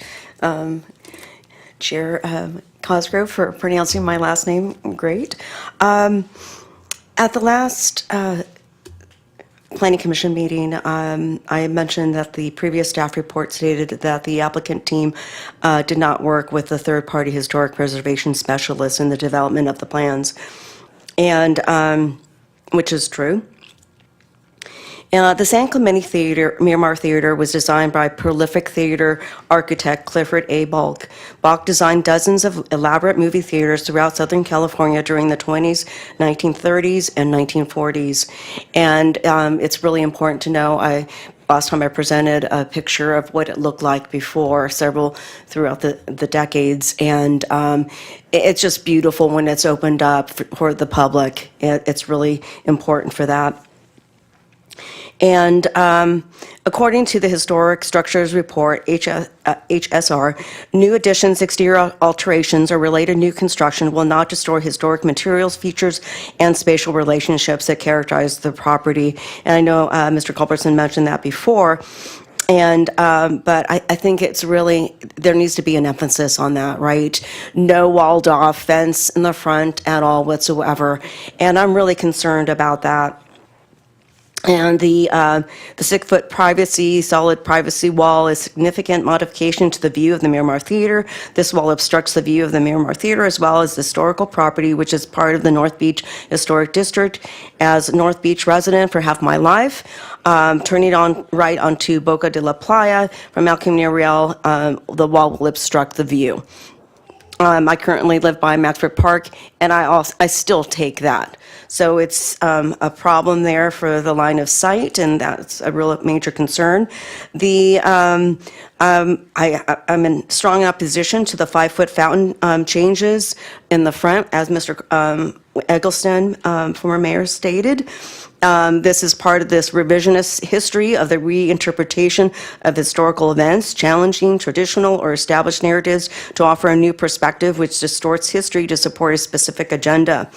Chair Cosgrove, for pronouncing my last name great. At the last Planning Commission meeting, I mentioned that the previous staff report stated that the applicant team did not work with the third-party historic preservation specialist in the development of the plans, and which is true. The San Clemente Theater, Miramar Theater, was designed by prolific theater architect Clifford A. Balk. Balk designed dozens of elaborate movie theaters throughout Southern California during the 20s, 1930s, and 1940s. And it's really important to know, last time I presented a picture of what it looked like before, several throughout the decades, and it's just beautiful when it's opened up for the public. It's really important for that. And according to the Historic Structures Report, HSR, new additions, exterior alterations, or related new construction will not destroy historic materials, features, and spatial relationships that characterize the property. And I know Mr. Culbertson mentioned that before. And, but I think it's really, there needs to be an emphasis on that, right? No walled off fence in the front at all whatsoever. And I'm really concerned about that. And the 6-foot solid privacy wall is significant modification to the view of the Miramar Theater. This wall obstructs the view of the Miramar Theater as well as the historical property, which is part of the North Beach Historic District. As a North Beach resident for half my life, turning right onto Boca de la Playa from El Camino Real, the wall will obstruct the view. I currently live by Maxford Park, and I still take that. So it's a problem there for the line of sight, and that's a real major concern. I'm in strong opposition to the 5-foot fountain changes in the front, as Mr. Eggleston, former mayor, stated. This is part of this revisionist history of the reinterpretation of historical events, challenging traditional or established narratives to offer a new perspective which distorts history to support a specific agenda.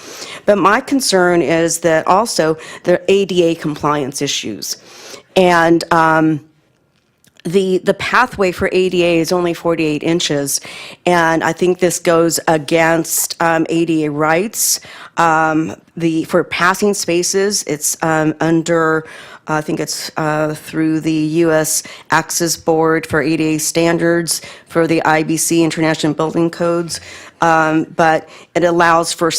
But my concern is that also there are ADA compliance issues. And the pathway for ADA is only 48 inches, and I think this goes against ADA rights. For passing spaces, it's under, I think it's through the U.S. Access Board for ADA standards for the IBC, International Building Codes, but it allows for a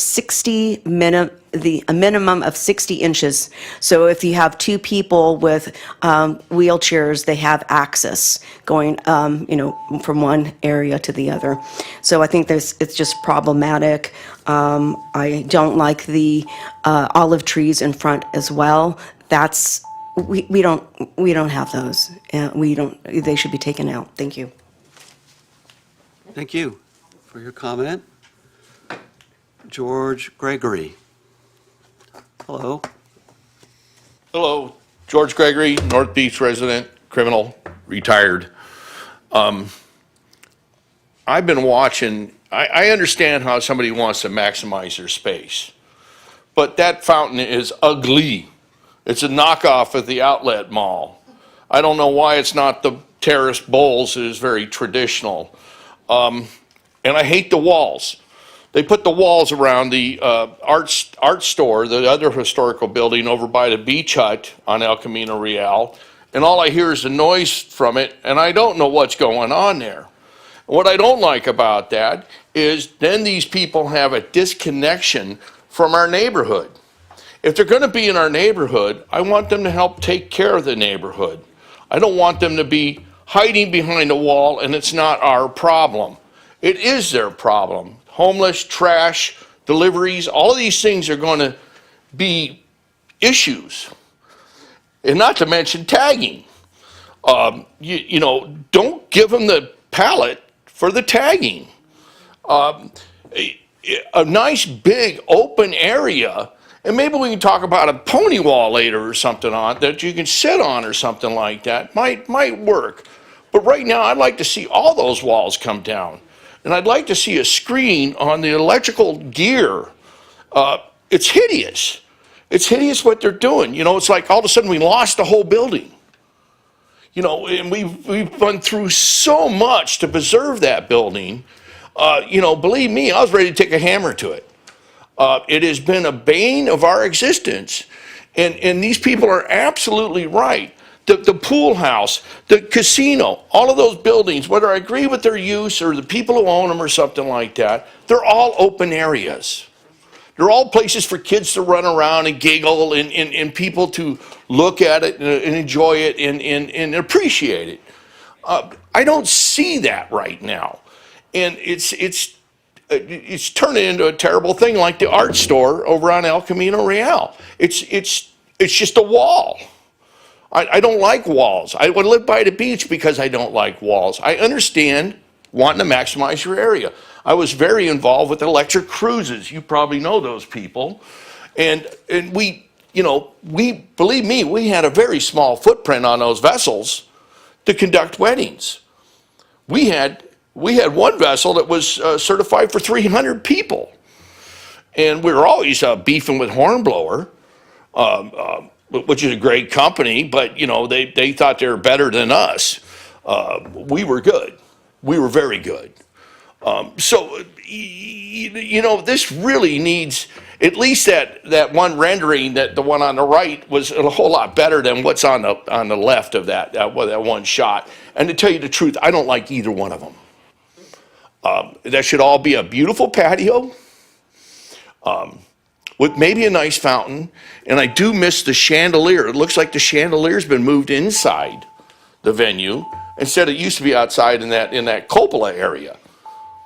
minimum of 60 inches. So if you have two people with wheelchairs, they have access going, from one area to the other. So I think it's just problematic. I don't like the olive trees in front as well. We don't have those. They should be taken out. Thank you. Thank you for your comment. George Gregory. Hello. Hello, George Gregory, North Beach resident, criminal, retired. I've been watching, I understand how somebody wants to maximize their space, but that fountain is ugly. It's a knockoff of the outlet mall. I don't know why it's not the Terrace Bowls. It is very traditional. And I hate the walls. They put the walls around the art store, the other historical building over by the beach hut on El Camino Real, and all I hear is the noise from it, and I don't know what's going on there. What I don't like about that is then these people have a disconnection from our neighborhood. If they're going to be in our neighborhood, I want them to help take care of the neighborhood. I don't want them to be hiding behind a wall and it's not our problem. It is their problem. Homeless, trash, deliveries, all of these things are going to be issues. And not to mention tagging. Don't give them the pallet for the tagging. A nice big open area, And maybe we can talk about a pony wall later or something on that you can sit on or something like that. Might work. But right now, I'd like to see all those walls come down. And I'd like to see a screen on the electrical gear. It's hideous. It's hideous what they're doing. You know, it's like all of a sudden we lost the whole building. You know, and we've gone through so much to preserve that building. You know, believe me, I was ready to take a hammer to it. It has been a bane of our existence. And these people are absolutely right. The pool house, the casino, all of those buildings, whether I agree with their use or the people who own them or something like that, they're all open areas. They're all places for kids to run around and giggle and people to look at it and enjoy it and appreciate it. I don't see that right now. And it's turning into a terrible thing like the art store over on El Camino Real. It's just a wall. I don't like walls. I would live by the beach because I don't like walls. I understand wanting to maximize your area. I was very involved with electric cruises. You probably know those people. And we, you know, believe me, we had a very small footprint on those vessels to conduct weddings. We had one vessel that was certified for 300 people. And we were always beefing with Hornblower, which is a great company, but, you know, they thought they were better than us. We were good. We were very good. So, you know, this really needs, at least that one rendering, that the one on the right was a whole lot better than what's on the left of that one shot. And to tell you the truth, I don't like either one of them. That should all be a beautiful patio with maybe a nice fountain. And I do miss the chandelier. It looks like the chandelier's been moved inside the venue instead it used to be outside in that cupola area.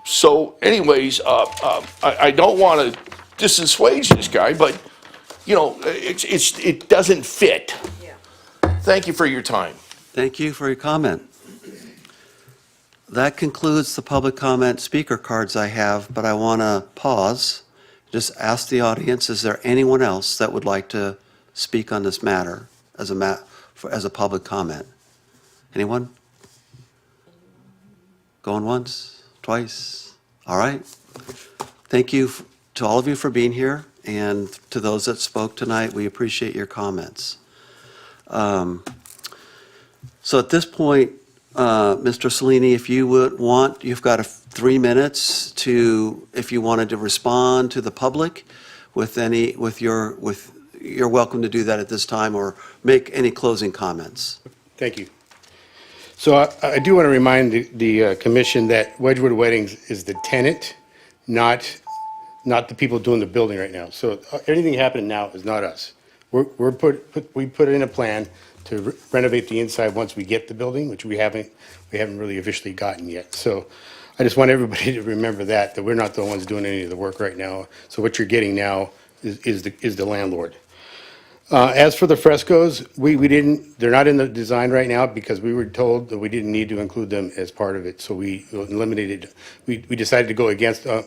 So anyways, I don't want to dissuade this guy, but you know, it doesn't fit. Thank you for your time. Thank you for your comment. That concludes the public comment speaker cards I have, but I want to pause, just ask the audience, is there anyone else that would like to speak on this matter as a public comment? Anyone? Going once, twice? All right. Thank you to all of you for being here, and to those that spoke tonight, we appreciate your comments. So at this point, Mr. Cellini, if you would want, you've got 3 minutes to, if you wanted to respond to the public you're welcome to do that at this time, or make any closing comments. Thank you. So I do want to remind the commission that Wedgwood Weddings is the tenant, not the people doing the building right now. So anything happening now is not us. We put in a plan to renovate the inside once we get the building, which we haven't really officially gotten yet. So I just want everybody to remember that we're not the ones doing any of the work right now. So what you're getting now is the landlord. As for the frescoes, they're not in the design right now because we were told that we didn't need to include them as part of it. So we eliminated, we decided to go against, to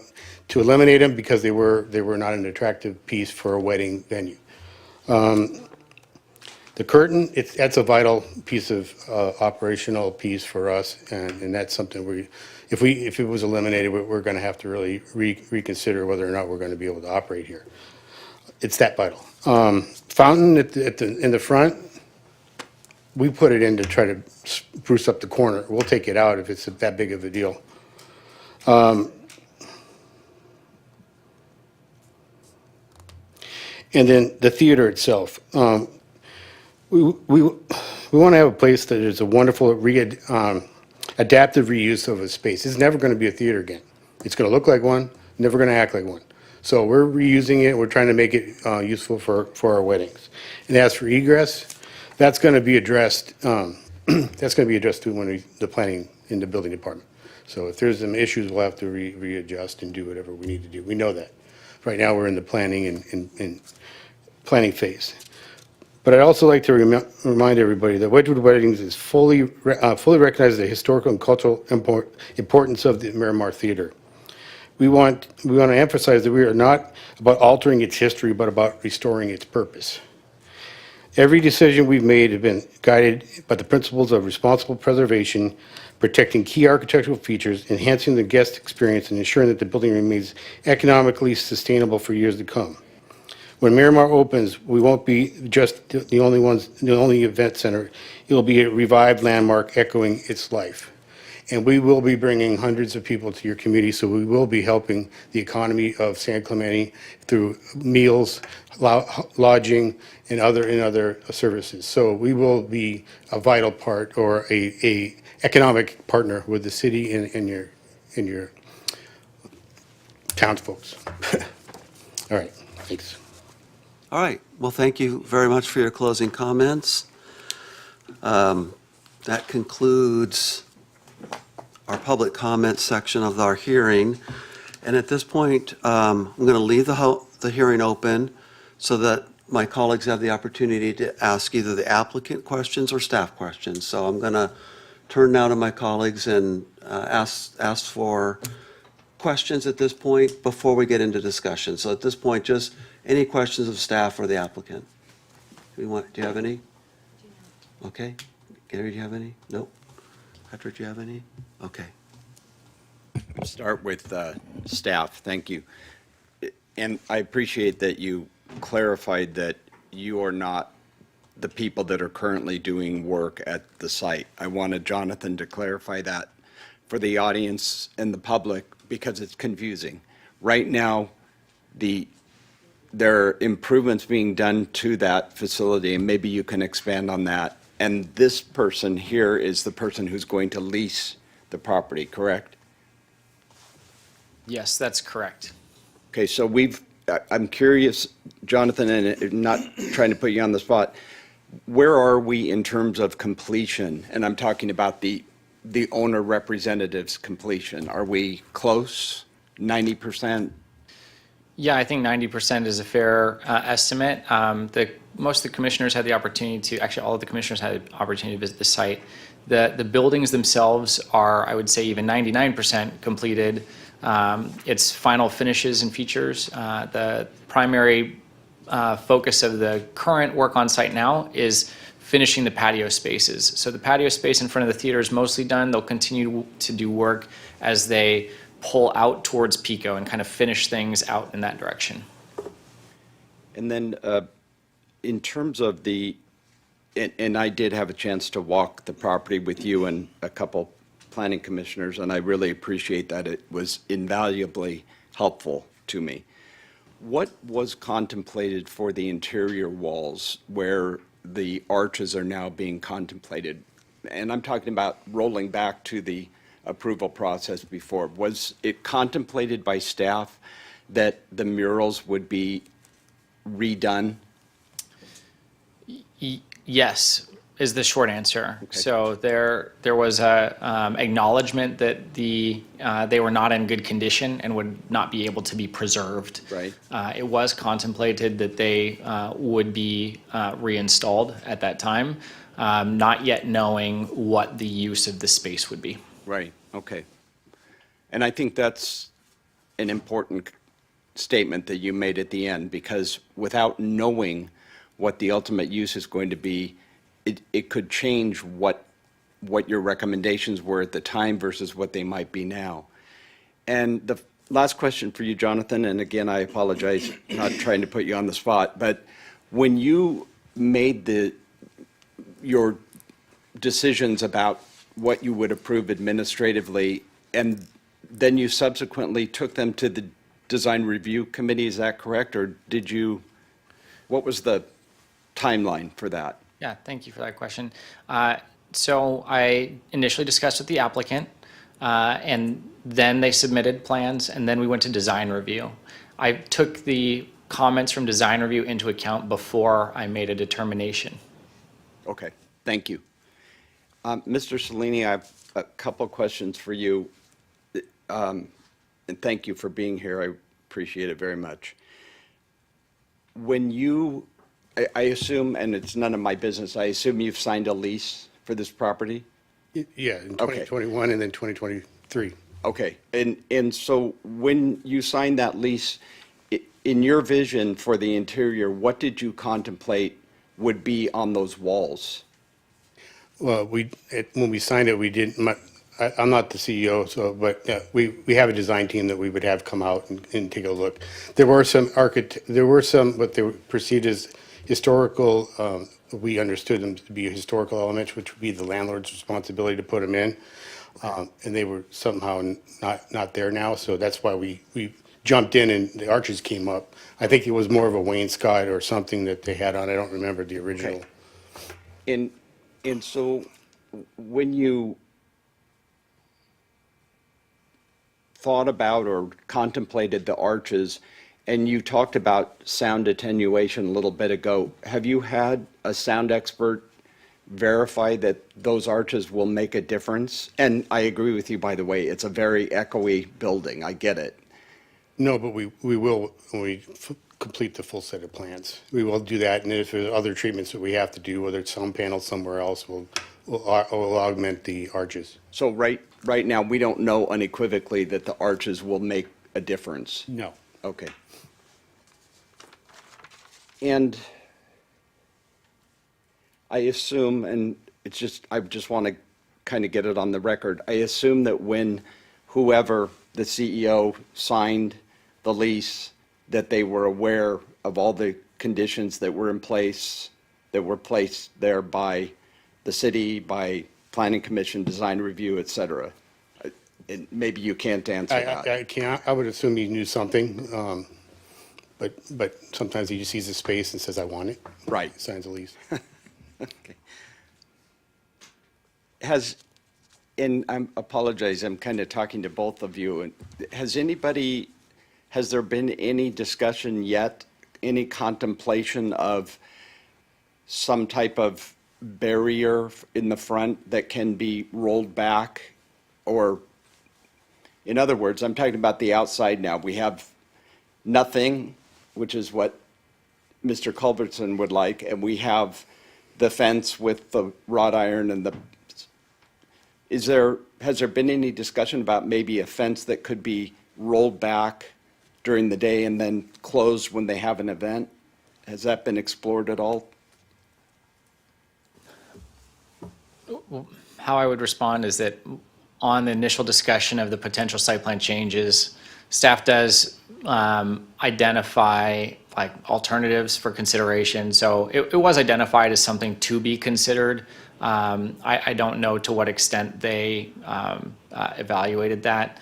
eliminate them because they were not an attractive piece for a wedding venue. The curtain, that's a vital piece of operational piece for us, and that's something if it was eliminated, we're going to have to really reconsider whether or not we're going to be able to operate here. It's that vital. Fountain in the front, we put it in to try to spruce up the corner. We'll take it out if it's that big of a deal. And then the theater itself. We want to have a place that is a wonderful adaptive reuse of a space. It's never going to be a theater again. It's going to look like one, never going to act like one. So we're reusing it. We're trying to make it useful for our weddings. And as for egress, that's going to be addressed. That's going to be addressed through the planning in the building department. So if there's some issues, we'll have to readjust and do whatever we need to do. We know that. Right now, we're in the planning and planning phase. But I'd also like to remind everybody that Wedgwood Weddings is fully recognizes the historical and cultural importance of the Miramar Theater. We want to emphasize that we are not about altering its history, but about restoring its purpose. Every decision we've made has been guided by the principles of responsible preservation, protecting key architectural features, enhancing the guest experience, and ensuring that the building remains economically sustainable for years to come. When Miramar opens, we won't be just the only event center. It will be a revived landmark echoing its life. And we will be bringing hundreds of people to your community, so we will be helping the economy of San Clemente through meals, lodging, and other services. So we will be a vital part or a economic partner with the city and your townsfolks. All right, thanks. All right, well, thank you very much for your closing comments. That concludes our public comment section of our hearing. And at this point, I'm going to leave the hearing open so that my colleagues have the opportunity to ask either the applicant questions or staff questions. So I'm going to turn now to my colleagues and ask for questions at this point before we get into discussion. So at this point, just any questions of staff or the applicant? Do you have any? Okay. Gary, do you have any? Nope. Patrick, do you have any? Okay. Start with staff. Thank you. And I appreciate that you clarified that you are not the people that are currently doing work at the site. I wanted Jonathan to clarify that for the audience and the public because it's confusing. Right now, there are improvements being done to that facility, and maybe you can expand on that. And this person here is the person who's going to lease the property, correct? Yes, that's correct. Okay, so I'm curious, Jonathan, and not trying to put you on the spot, where are we in terms of completion? And I'm talking about the owner representative's completion. Are we close, 90%? Yeah, I think 90% is a fair estimate. Most of the commissioners had the opportunity to, actually all of the commissioners had the opportunity to visit the site. The buildings themselves are, I would say, even 99% completed. Its final finishes and features. The primary focus of the current work on site now is finishing the patio spaces. So the patio space in front of the theater is mostly done. They'll continue to do work as they pull out towards Pico and kind of finish things out in that direction. And then in terms of and I did have a chance to walk the property with you and a couple planning commissioners, and I really appreciate that. It was invaluably helpful to me. What was contemplated for the interior walls where the arches are now being contemplated? And I'm talking about rolling back to the approval process before. Was it contemplated by staff that the murals would be redone? Yes, is the short answer. Okay. So there was a acknowledgement that they were not in good condition and would not be able to be preserved. Right. It was contemplated that they would be reinstalled at that time, not yet knowing what the use of the space would be. Right, okay. And I think that's an important statement that you made at the end, because without knowing what the ultimate use is going to be, it could change what your recommendations were at the time versus what they might be now. And the last question for you, Jonathan, and again, I apologize, not trying to put you on the spot, but when you made your decisions about what you would approve administratively, and then you subsequently took them to the design review committee, is that correct? Or what was the timeline for that? Yeah, thank you for that question. So I initially discussed with the applicant, and then they submitted plans, and then we went to design review. I took the comments from design review into account before I made a determination. Okay, thank you. Mr. Cellini, I have a couple questions for you, and thank you for being here. I appreciate it very much. When I assume, and it's none of my business, I assume you've signed a lease for this property? Yeah, in Okay. 2021 and then 2023. Okay, and so when you signed that lease, in your vision for the interior, what did you contemplate would be on those walls? Well, when we signed it, we didn't, I'm not the CEO, so, but we have a design team that we would have come out and take a look. There were some what they were perceived as historical, we understood them to be historical elements, which would be the landlord's responsibility to put them in. And they were somehow not there now, so that's why we jumped in and the arches came up. I think it was more of a wainscot or something that they had on. I don't remember the original. Okay. And so when you thought about or contemplated the arches, and you talked about sound attenuation a little bit ago, have you had a sound expert verify that those arches will make a difference? And I agree with you, by the way, it's a very echoey building, I get it. No, but we will, when we complete the full set of plans. We will do that, and if there's other treatments that we have to do, whether it's some panels somewhere else, we'll augment the arches. So right now, we don't know unequivocally that the arches will make a difference? No. Okay. And I assume, and it's just, I just want to kind of get it on the record, I assume that when whoever, the CEO, signed the lease, that they were aware of all the conditions that were in place, that were placed there by the city, by planning commission, design review, et cetera. And maybe you can't answer that. I can't, I would assume he knew something, but sometimes he just sees the space and says, I want it. Right. Signs a lease. Okay. And I apologize, I'm kind of talking to both of you. And has there been any discussion yet, any contemplation of some type of barrier in the front that can be rolled back? Or, in other words, I'm talking about the outside now. We have nothing, which is what Mr. Culbertson would like, and we have the fence with the wrought iron and has there been any discussion about maybe a fence that could be rolled back during the day and then closed when they have an event? Has that been explored at all? How I would respond is that on the initial discussion of the potential site plan changes, staff does identify like alternatives for consideration. So it was identified as something to be considered. I don't know to what extent they evaluated that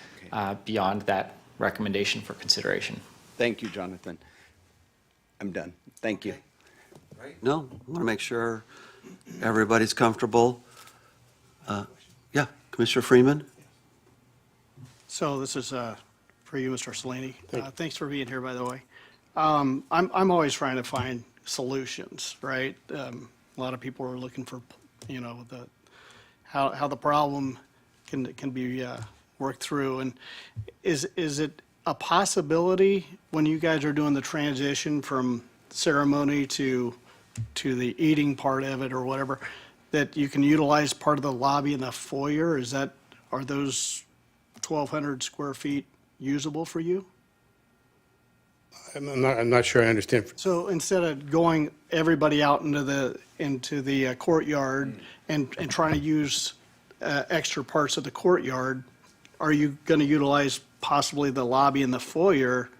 beyond that recommendation for consideration. Thank you, Jonathan. I'm done. Thank you. No, I want to make sure everybody's comfortable. Yeah, Commissioner Freeman? So this is for you, Mr. Salini. Thanks for being here, by the way. I'm always trying to find solutions, right? A lot of people are looking for, how the problem can be worked through. And is it a possibility when you guys are doing the transition from ceremony to the eating part of it or whatever, that you can utilize part of the lobby and the foyer? Are those 1,200 square feet usable for you? I'm not sure I understand. So instead of going everybody out into the courtyard and trying to use extra parts of the courtyard, are you going to utilize possibly the lobby and the foyer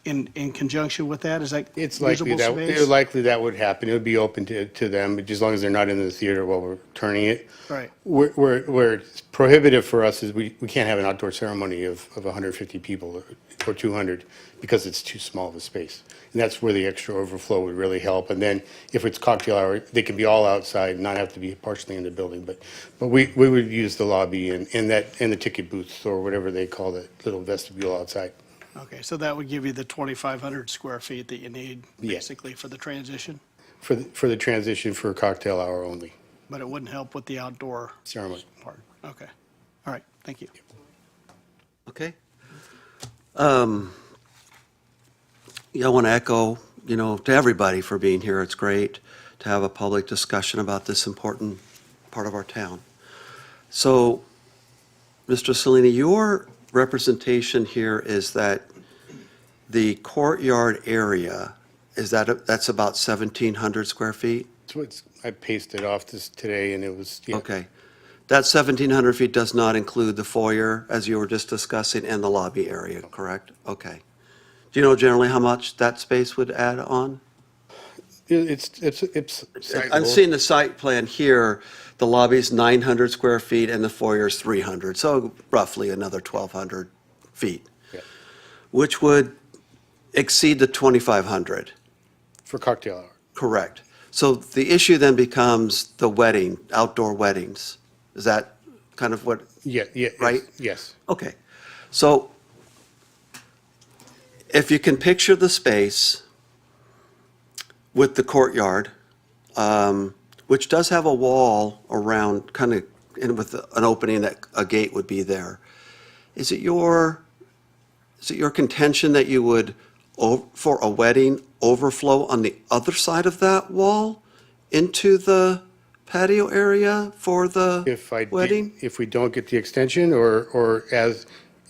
in conjunction with that? Is that It's likely usable space? that would happen. It would be open to them, but as long as they're not in the theater while we're turning it. Right. Where it's prohibitive for us is we can't have an outdoor ceremony of 150 people or 200 because it's too small of a space. And that's where the extra overflow would really help. And then if it's cocktail hour, they can be all outside and not have to be partially in the building. But we would use the lobby and the ticket booths or whatever they call the little vestibule outside. Okay, so that would give you the 2,500 square feet that you need Yeah. basically for the transition, For the transition for cocktail hour only but it wouldn't help with the outdoor ceremony. part. Okay. All right, thank you. Okay. Yeah, I want to echo, to everybody for being here. It's great to have a public discussion about this important part of our town. So Mr. Salini, your representation here is that the courtyard area, that's about 1,700 square feet? That's what I pasted off this today, and it was, yeah. Okay. That 1,700 feet does not include the foyer, as you were just discussing, and the lobby area, correct? Okay. Do you know generally how much that space would add on? It's I'm sizable. seeing the site plan here, the lobby's 900 square feet and the foyer's 300, so roughly another 1,200 feet, Yeah. which would exceed the 2,500, For cocktail hour. correct? So the issue then becomes the wedding, outdoor weddings. Is that kind of what, Yeah, yeah. Right? Yes. okay. So if you can picture the space with the courtyard, which does have a wall around, kind of, and with an opening that a gate would be there, is it your contention that you would, for a wedding, overflow on the other side of that wall into the patio area for the If I, wedding? if we don't get the extension, or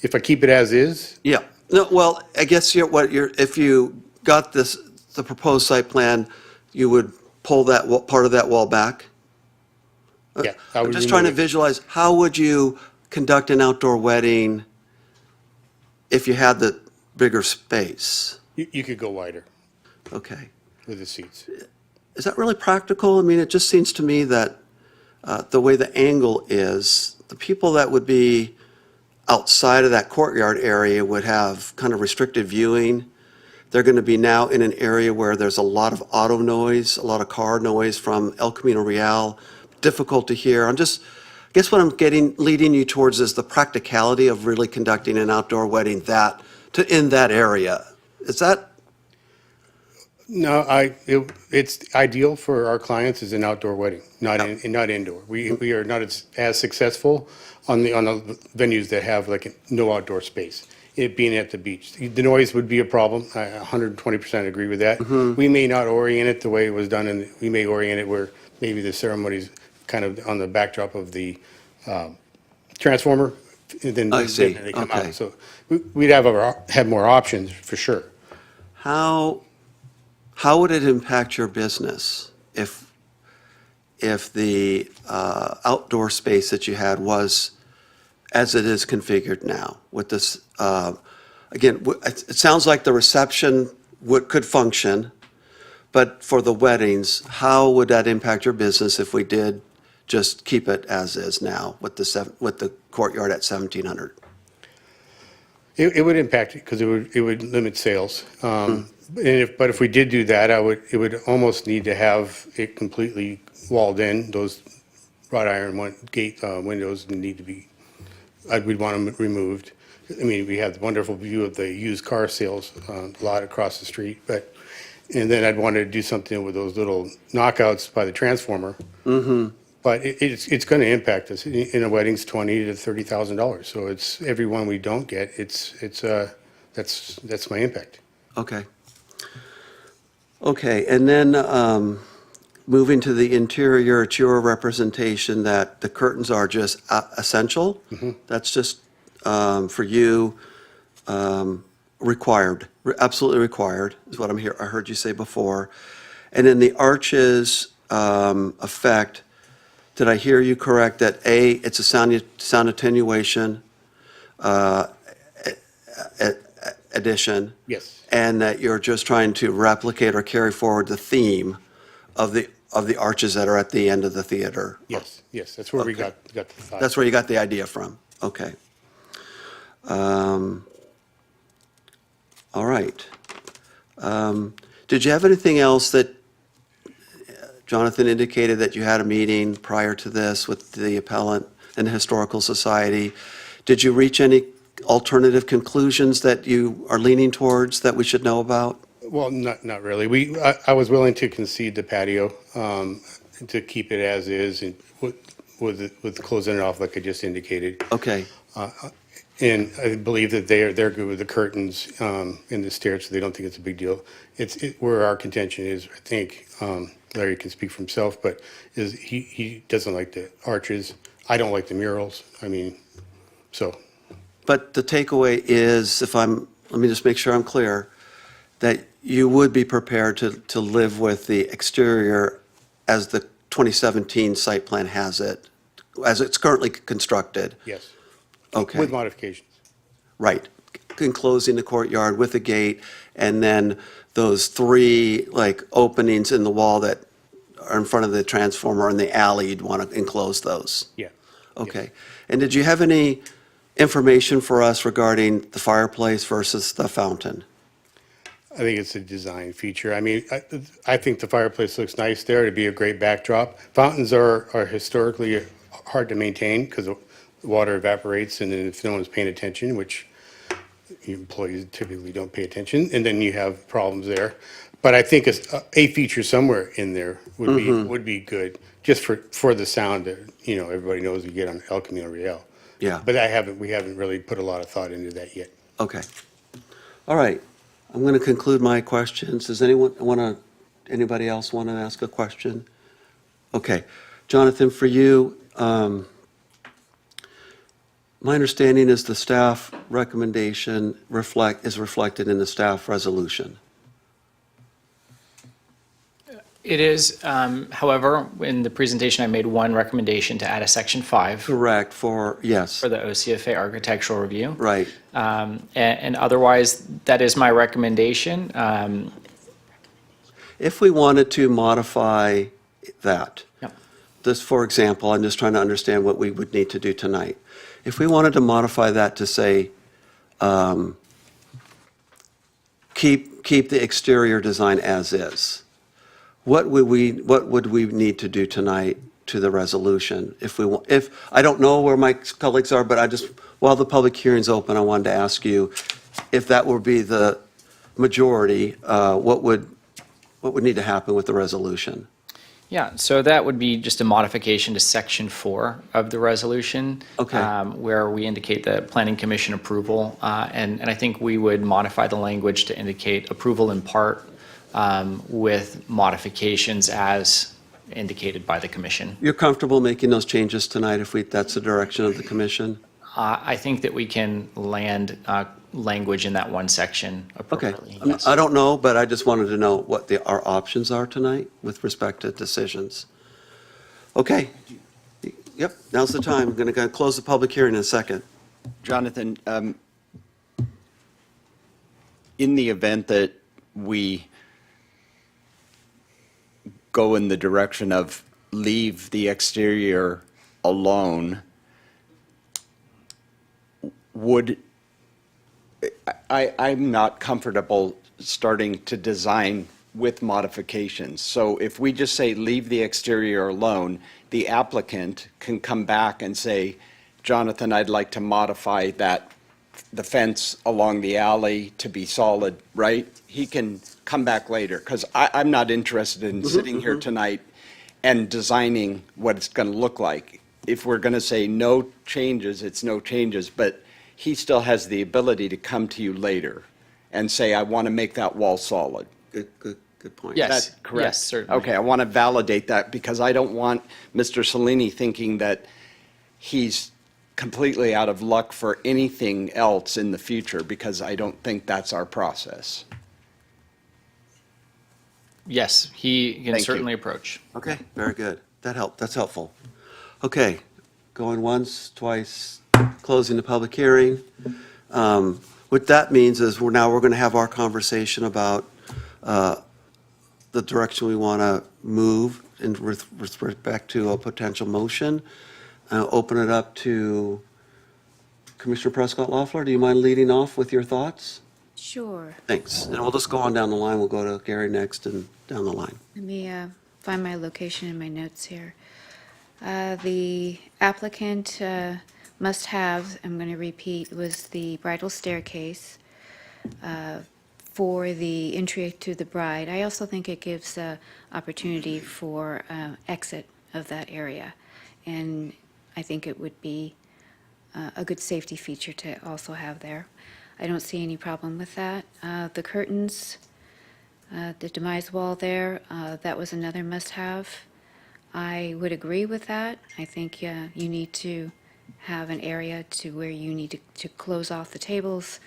if I keep it as is, Yeah, no, well, I guess if you got the proposed site plan, you would pull that, part of that wall back? yeah. I I'm would just trying to remove it. visualize, how would you conduct an outdoor wedding if you had the bigger space? You could go wider Okay. with the seats. Is that really practical? I mean, it just seems to me that the way the angle is, the people that would be outside of that courtyard area would have kind of restricted viewing. They're going to be now in an area where there's a lot of auto noise, a lot of car noise from El Camino Real, difficult to hear. I guess what I'm leading you towards is the practicality of really conducting an outdoor wedding in that area. Is that, No, it's ideal for our clients as an outdoor wedding, not indoor. We are not as successful on the venues that have like no outdoor space, it being at the beach. The noise would be a problem. I 120% agree with that. We may not orient it the way it was done, and we may orient it where maybe the ceremony's kind of on the backdrop of the transformer, and then I see. then they come Okay. out. So we'd have more options for sure. how would it impact your business if the outdoor space that you had was as it is configured now with this, again, it sounds like the reception could function, but for the weddings, how would that impact your business if we did just keep it as is now with the courtyard at 1,700? It would impact it because it would limit sales. But if we did do that, it would almost need to have it completely walled in. Those wrought iron gate windows need to be, we'd want them removed. I mean, we have the wonderful view of the used car sales lot across the street, and then I'd want to do something with those little knockouts by the transformer. But it's going to impact us. In a wedding's $20,000 to $30,000. So it's every one we don't get. That's my impact. Okay. Okay, and then moving to the interior, it's your representation that the curtains are just essential? That's just, for you, required, absolutely required, is what I heard you say before. And then the arches effect, did I hear you correct, that A, it's a sound attenuation addition? Yes. And that you're just trying to replicate or carry forward the theme of the arches that are at the end of the theater? Yes. That's where we Okay. got the thought. That's where you got the idea from? Okay. All right. Did you have anything else that, Jonathan indicated that you had a meeting prior to this with the appellant and the Historical Society. Did you reach any alternative conclusions that you are leaning towards that we should know about? Well, not really. I was willing to concede the patio, to keep it as is, and with closing it off like I just indicated. Okay, And I believe that they're good with the curtains in the stairs, so they don't think it's a big deal. Where our contention is, I think, Larry can speak for himself, but is he doesn't like the arches. I don't like the murals. I mean, So, But the takeaway is, let me just make sure I'm clear, that you would be prepared to live with the exterior as the 2017 site plan has it, as it's currently constructed? yes. Okay. With modifications. Right. Enclosing the courtyard with a gate, and then those three, like, openings in the wall that are in front of the transformer in the alley, you'd want to enclose those? Yeah. Okay. And did you have any information for us regarding the fireplace versus the fountain? I think it's a design feature. I mean, I think the fireplace looks nice there. It'd be a great backdrop. Fountains are historically hard to maintain because the water evaporates, and then if no one's paying attention, which employees typically don't pay attention, and then you have problems there. But I think a feature somewhere in there would be good, just for the sound that, everybody knows you get on El Camino Real. Yeah. But we haven't really put a lot of thought into that yet. Okay. All right. I'm going to conclude my questions. Does anybody else want to ask a question? Okay. Jonathan, for you, my understanding is the staff recommendation is reflected in the staff resolution. It is, however, in the presentation, I made one recommendation to add a section 5 Correct, yes, for the OCFA architectural review. right. And otherwise, that is my recommendation. If we wanted to modify that, Yep. this, for example, I'm just trying to understand what we would need to do tonight. If we wanted to modify that to say, keep the exterior design as is, what would we need to do tonight to the resolution? If I don't know where my colleagues are, but while the public hearing's open, I wanted to ask you if that would be the majority, what would need to happen with the resolution? Yeah, so that would be just a modification to section 4 of the resolution. Okay. Where we indicate the planning commission approval. And I think we would modify the language to indicate approval in part with modifications as indicated by the commission. You're comfortable making those changes tonight if that's the direction of the commission? I think that we can land language in that one section Okay. appropriately. Yes. I don't know, but I just wanted to know what our options are tonight with respect to decisions. Okay. Yep, now's the time. I'm going to close the public hearing in a second. Jonathan, in the event that we go in the direction of leave the exterior alone, I'm not comfortable starting to design with modifications. So if we just say leave the exterior alone, the applicant can come back and say, Jonathan, I'd like to modify the fence along the alley to be solid, right? He can come back later, because I'm not interested in sitting here tonight and designing what it's going to look like. If we're going to say no changes, it's no changes, but he still has the ability to come to you later and say, I want to make that wall solid. Good point. Yes. Is that correct? Yes, certainly. Okay, I want to validate that, because I don't want Mr. Cellini thinking that he's completely out of luck for anything else in the future, because I don't think that's our process. Yes, he can Thank you. certainly approach. Okay, very good. That's helpful. Okay, going once, twice, closing the public hearing. What that means is we're going to have our conversation about the direction we want to move with respect to a potential motion. Open it up to Commissioner Prescott Loeffler. Do you mind leading off with your thoughts? Sure. Thanks. And we'll just go on down the line. We'll go to Gary next and down the line. Let me find my location in my notes here. The applicant must have, I'm going to repeat, was the bridal staircase for the entry to the bride. I also think it gives opportunity for exit of that area. And I think it would be a good safety feature to also have there. I don't see any problem with that. The curtains, the demise wall there, that was another must-have. I would agree with that. I think you need to have an area to where you need to close off the tables,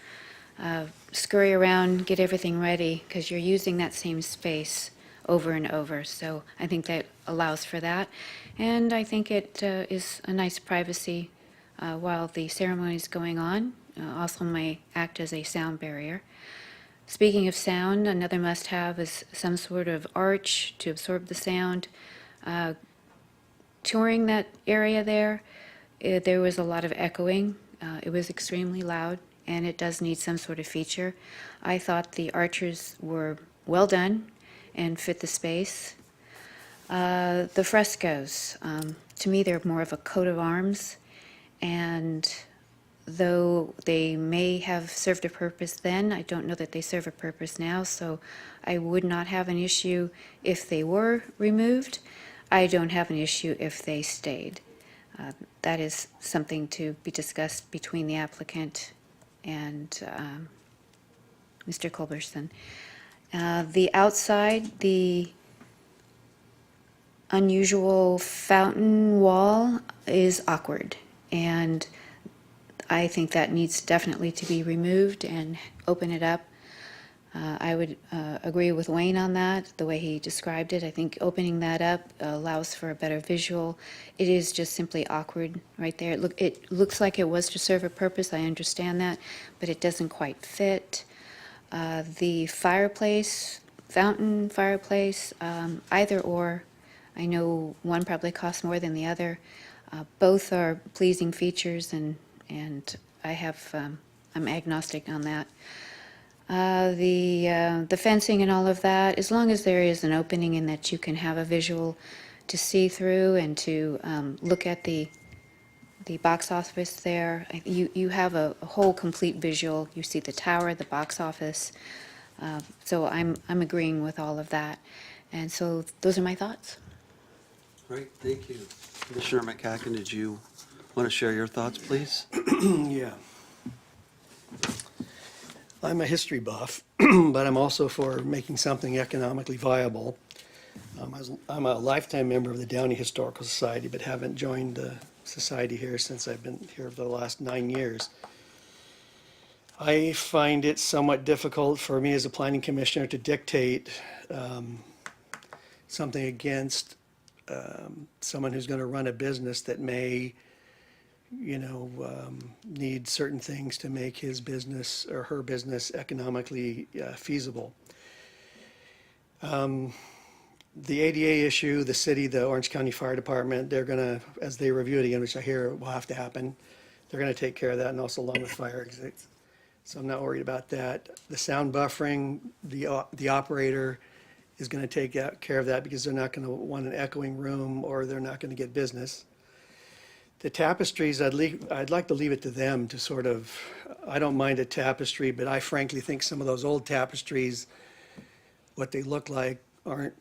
scurry around, get everything ready, because you're using that same space over and over. So I think that allows for that. And I think it is a nice privacy while the ceremony is going on. Also may act as a sound barrier. Speaking of sound, another must-have is some sort of arch to absorb the sound. Touring that area there was a lot of echoing. It was extremely loud, and it does need some sort of feature. I thought the arches were well done and fit the space. The frescoes, to me, they're more of a coat of arms, and though they may have served a purpose then, I don't know that they serve a purpose now, so I would not have an issue if they were removed. I don't have an issue if they stayed. That is something to be discussed between the applicant and Mr. Culberson. The outside, the unusual fountain wall is awkward, and I think that needs definitely to be removed and open it up. I would agree with Wayne on that, the way he described it. I think opening that up allows for a better visual. It is just simply awkward right there. It looks like it was to serve a purpose, I understand that, but it doesn't quite fit. The fireplace, fountain fireplace, either or. I know one probably costs more than the other. Both are pleasing features, and I have, I'm agnostic on that. The fencing and all of that, as long as there is an opening and that you can have a visual to see through and to look at the box office there, you have a whole complete visual. You see the tower, the box office. So I'm agreeing with all of that. And so those are my thoughts. Great, thank you. Commissioner McCacken, did you want to share your thoughts, please? Yeah. I'm a history buff, but I'm also for making something economically viable. I'm a lifetime member of the Downey Historical Society, but haven't joined the society here since I've been here for the last 9 years. I find it somewhat difficult for me as a planning commissioner to dictate something against someone who's going to run a business that may need certain things to make his business or her business economically feasible. The ADA issue, the city, the Orange County Fire Department, they're going to, as they review it again, which I hear will have to happen, they're going to take care of that, and also along with fire exits. So I'm not worried about that. The sound buffering, the operator is going to take care of that because they're not going to want an echoing room or they're not going to get business. The tapestries, I'd like to leave it to them to sort of, I don't mind a tapestry, but I frankly think some of those old tapestries, what they look like, aren't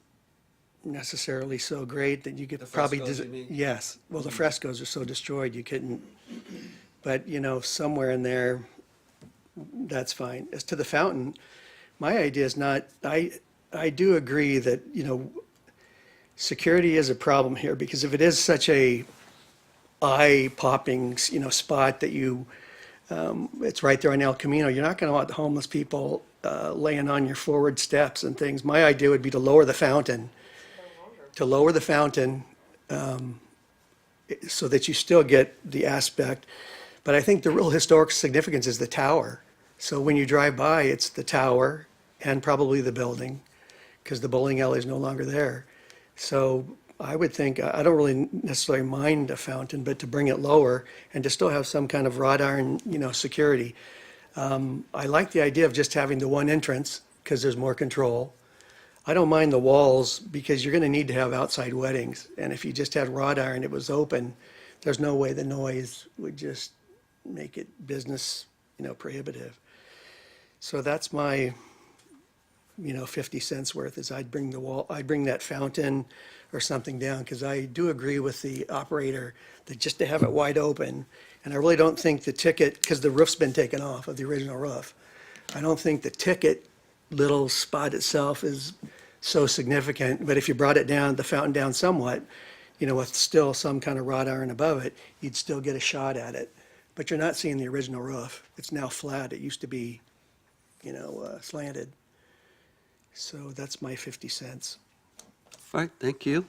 necessarily so great that you could probably. frescoes, you mean? Yes, well, the frescoes are so destroyed you couldn't, but somewhere in there, that's fine. As to the fountain, my idea is not, I do agree that, security is a problem here, because if it is such a eye-popping, spot that it's right there on El Camino, you're not going to want the homeless people laying on your forward steps and things. My idea would be to lower the fountain, so that you still get the aspect. But I think the real historic significance is the tower. So when you drive by, it's the tower and probably the building, because the bowling alley is no longer there. So I would think, I don't really necessarily mind a fountain, but to bring it lower and to still have some kind of wrought iron, security. I like the idea of just having the one entrance because there's more control. I don't mind the walls because you're going to need to have outside weddings. And if you just had wrought iron, it was open, there's no way the noise would just make it business, prohibitive. So that's my, 50 cents worth is I'd bring that fountain or something down, because I do agree with the operator that just to have it wide open, and I really don't think the ticket, because the roof's been taken off of the original roof, I don't think the ticket little spot itself is so significant, but if you brought it down, the fountain down somewhat, with still some kind of wrought iron above it, you'd still get a shot at it. But you're not seeing the original roof. It's now flat. It used to be, slanted. So that's my 50 cents. All right, thank you.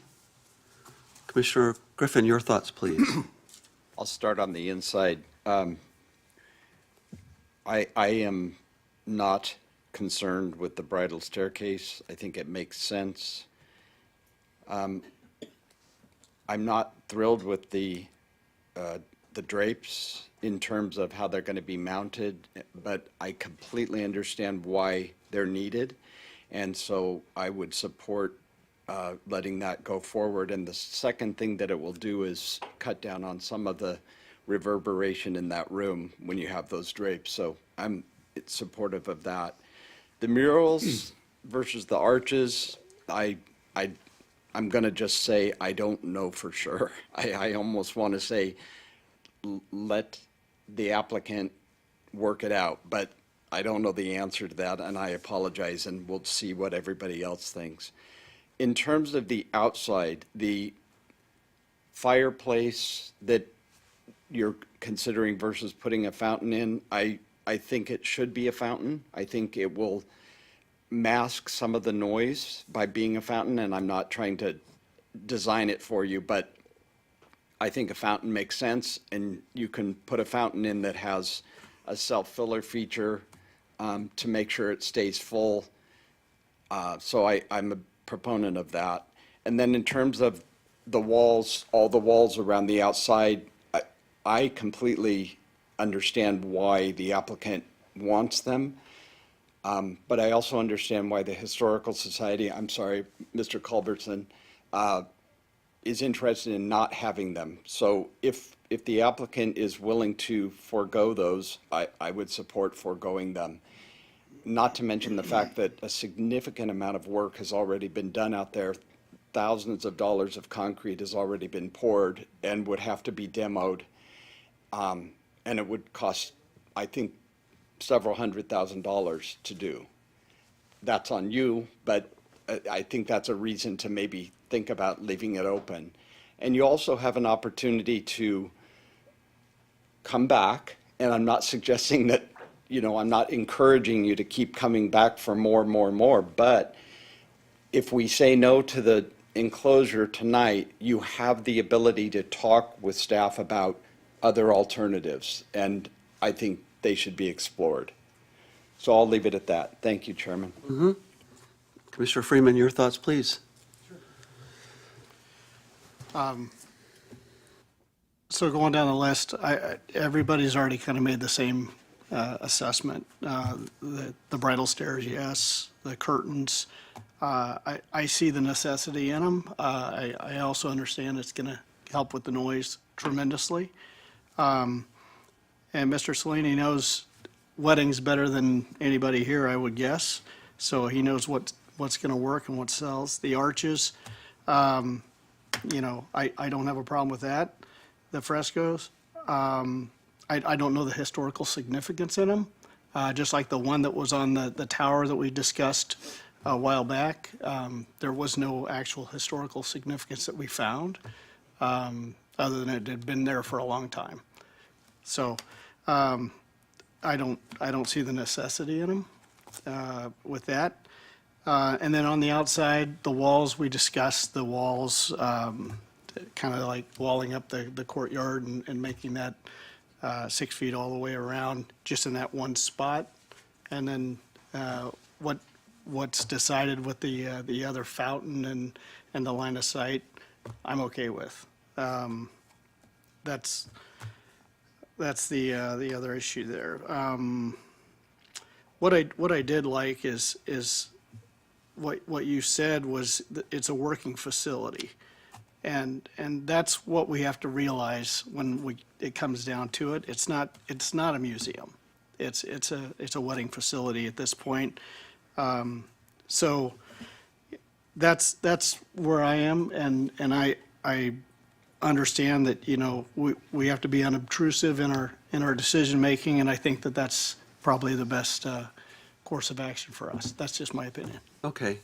Commissioner Griffin, your thoughts, please. I'll start on the inside. I am not concerned with the bridal staircase. I think it makes sense. I'm not thrilled with the drapes in terms of how they're going to be mounted, but I completely understand why they're needed. And so I would support letting that go forward. And the second thing that it will do is cut down on some of the reverberation in that room when you have those drapes. So I'm supportive of that. The murals versus the arches, I'm going to just say I don't know for sure. I almost want to say let the applicant work it out, but I don't know the answer to that, and I apologize, and we'll see what everybody else thinks. In terms of the outside, the fireplace that you're considering versus putting a fountain in, I think it should be a fountain. I think it will mask some of the noise by being a fountain, and I'm not trying to design it for you, but I think a fountain makes sense, and you can put a fountain in that has a self-filler feature to make sure it stays full. So I'm a proponent of that. And then in terms of the walls, all the walls around the outside, I completely understand why the applicant wants them. But I also understand why the Historical Society, I'm sorry, Mr. Culbertson, is interested in not having them. So if the applicant is willing to forego those, I would support foregoing them. Not to mention the fact that a significant amount of work has already been done out there. Thousands of dollars of concrete has already been poured and would have to be demoed. And it would cost, I think, several $100,000 to do. That's on you, but I think that's a reason to maybe think about leaving it open. And you also have an opportunity to come back, and I'm not suggesting that, I'm not encouraging you to keep coming back for more, but if we say no to the enclosure tonight, you have the ability to talk with staff about other alternatives, and I think they should be explored. So I'll leave it at that. Thank you, Chairman. Commissioner Freeman, your thoughts, please. So going down the list, everybody's already kind of made the same assessment. The bridal stairs, yes. The curtains, I see the necessity in them. I also understand it's going to help with the noise tremendously. And Mr. Cellini knows weddings better than anybody here, I would guess. So he knows what's going to work and what sells. The arches, I don't have a problem with that. The frescoes, I don't know the historical significance in them. Just like the one that was on the tower that we discussed a while back, there was no actual historical significance that we found, other than it had been there for a long time. So I don't see the necessity in them with that. And then on the outside, the walls, we discussed the walls, kind of like walling up the courtyard and making that 6 feet all the way around, just in that one spot. And then what's decided with the other fountain and the line of sight, I'm okay with. That's the other issue there. What I did like is what you said was that it's a working facility. And that's what we have to realize when it comes down to it. It's not a museum. It's a wedding facility at this point. So that's where I am, and I understand that we have to be unobtrusive in our decision making, and I think that that's probably the best course of action for us. That's just my opinion. Okay.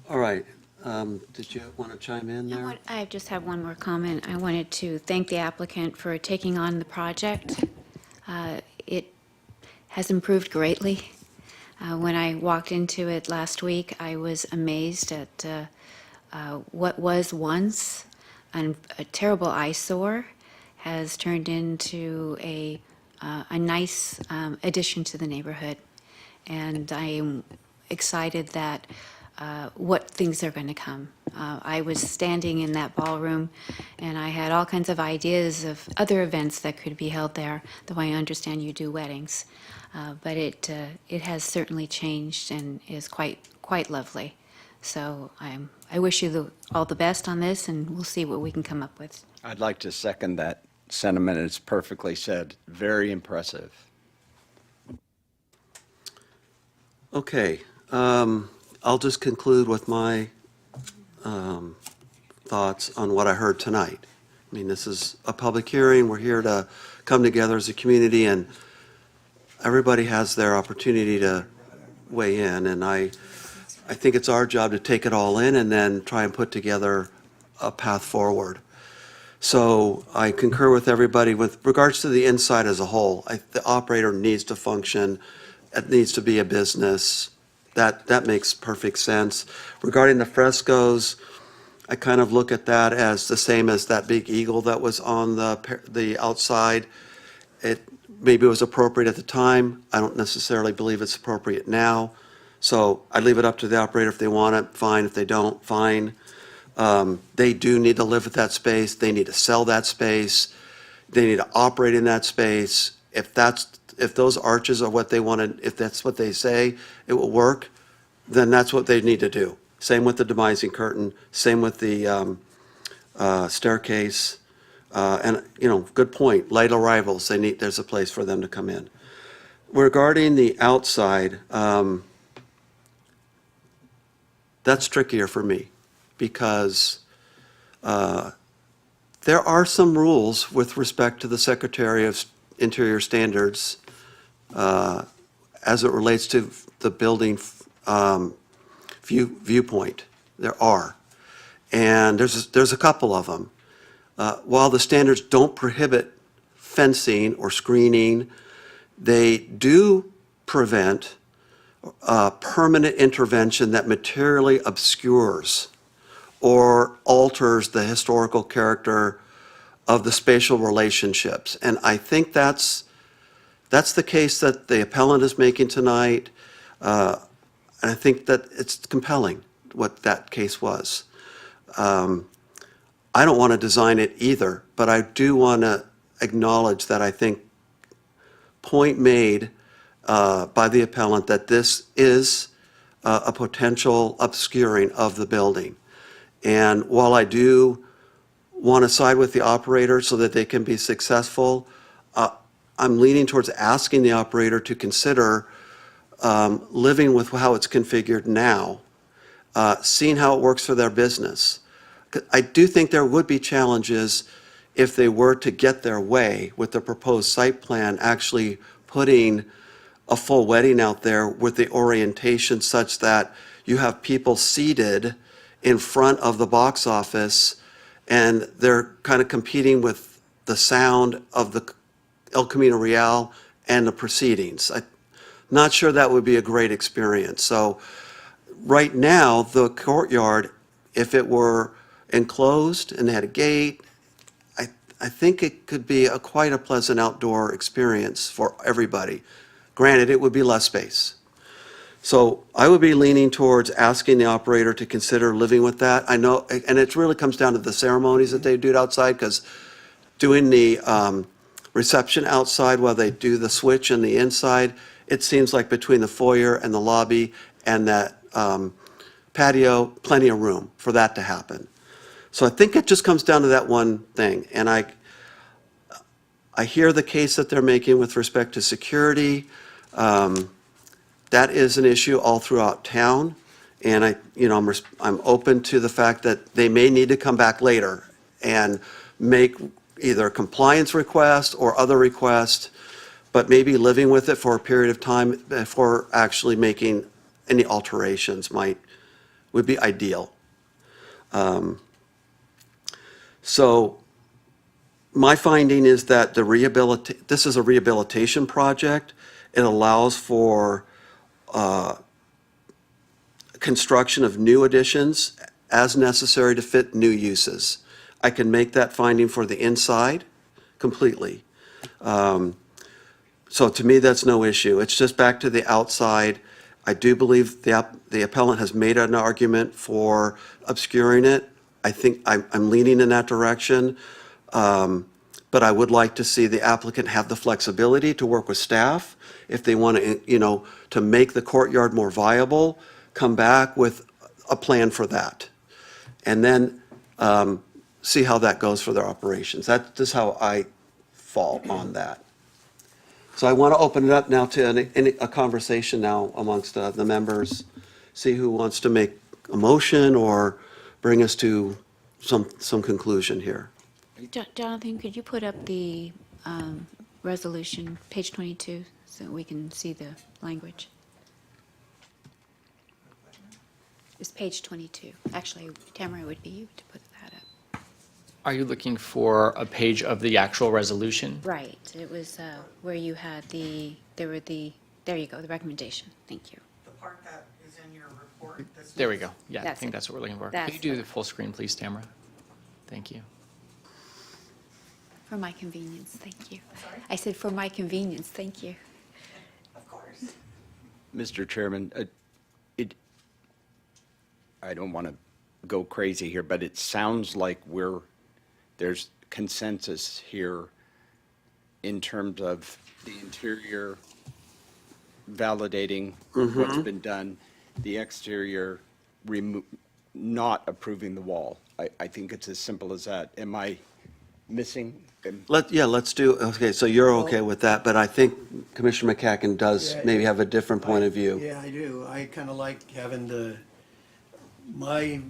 All right. Did you want to chime in there? I just have one more comment. I wanted to thank the applicant for taking on the project. It has improved greatly. When I walked into it last week, I was amazed at what was once a terrible eyesore has turned into a nice addition to the neighborhood. And I am excited that what things are going to come. I was standing in that ballroom, and I had all kinds of ideas of other events that could be held there, though I understand you do weddings. But it has certainly changed and is quite lovely. So I wish you all the best on this, and we'll see what we can come up with. I'd like to second that sentiment. It's perfectly said. Very impressive. Okay, I'll just conclude with my thoughts on what I heard tonight. I mean, this is a public hearing. We're here to come together as a community, and everybody has their opportunity to weigh in. And I think it's our job to take it all in and then try and put together a path forward. So I concur with everybody with regards to the inside as a whole. The operator needs to function. It needs to be a business. That makes perfect sense. Regarding the frescoes, I kind of look at that as the same as that big eagle that was on the outside. Maybe it was appropriate at the time. I don't necessarily believe it's appropriate now. So I leave it up to the operator. If they want it, fine. If they don't, fine. They do need to live with that space. They need to sell that space. They need to operate in that space. If those arches are what they want to, if that's what they say it will work, then that's what they need to do. Same with the demising curtain, same with the staircase. And, good point, light arrivals, there's a place for them to come in. Regarding the outside, that's trickier for me because there are some rules with respect to the Secretary of Interior Standards as it relates to the building viewpoint. There are. And there's a couple of them. While the standards don't prohibit fencing or screening, they do prevent permanent intervention that materially obscures or alters the historical character of the spatial relationships. And I think that's the case that the appellant is making tonight. And I think that it's compelling what that case was. I don't want to design it either, but I do want to acknowledge that I think point made by the appellant that this is a potential obscuring of the building. And while I do want to side with the operator so that they can be successful, I'm leaning towards asking the operator to consider living with how it's configured now, seeing how it works for their business. I do think there would be challenges if they were to get their way with the proposed site plan, actually putting a full wedding out there with the orientation such that you have people seated in front of the box office and they're kind of competing with the sound of the El Camino Real and the proceedings. I'm not sure that would be a great experience. So right now, the courtyard, if it were enclosed and they had a gate, I think it could be quite a pleasant outdoor experience for everybody. Granted, it would be less space. So I would be leaning towards asking the operator to consider living with that. I know, and it really comes down to the ceremonies that they do outside, because doing the reception outside while they do the switch in the inside, it seems like between the foyer and the lobby and that patio, plenty of room for that to happen. So I think it just comes down to that one thing. And I hear the case that they're making with respect to security. That is an issue all throughout town. And I'm open to the fact that they may need to come back later and make either a compliance request or other request, but maybe living with it for a period of time before actually making any alterations would be ideal. So my finding is that this is a rehabilitation project. It allows for construction of new additions as necessary to fit new uses. I can make that finding for the inside completely. So to me, that's no issue. It's just back to the outside. I do believe the appellant has made an argument for obscuring it. I think I'm leaning in that direction. But I would like to see the applicant have the flexibility to work with staff if they want to, to make the courtyard more viable, come back with a plan for that. And then see how that goes for their operations. That's just how I fall on that. So I want to open it up now to a conversation now amongst the members, see who wants to make a motion or bring us to some conclusion here. Jonathan, could you put up the resolution, page 22, so we can see the language? It's page 22. Actually, Tamara, it would be you to put that up. Are you looking for a page of the actual resolution? Right, it was where you had there you go, the recommendation. Thank you. The part that is in your report. There we go. Yeah, I That's think it. that's what we're looking for. That's Could you do the- the full screen, please, Tamara? Thank you. For my convenience, thank you. I said for my convenience, thank you. Of course. Mr. Chairman, I don't want to go crazy here, but it sounds like there's consensus here in terms of the interior validating what's been done, the exterior not approving the wall. I think it's as simple as that. Am I missing? Let's do, okay, so you're okay with that, but I think Commissioner McCacken does Yeah, maybe have a different point of view. Yeah, I do. I kind of like having my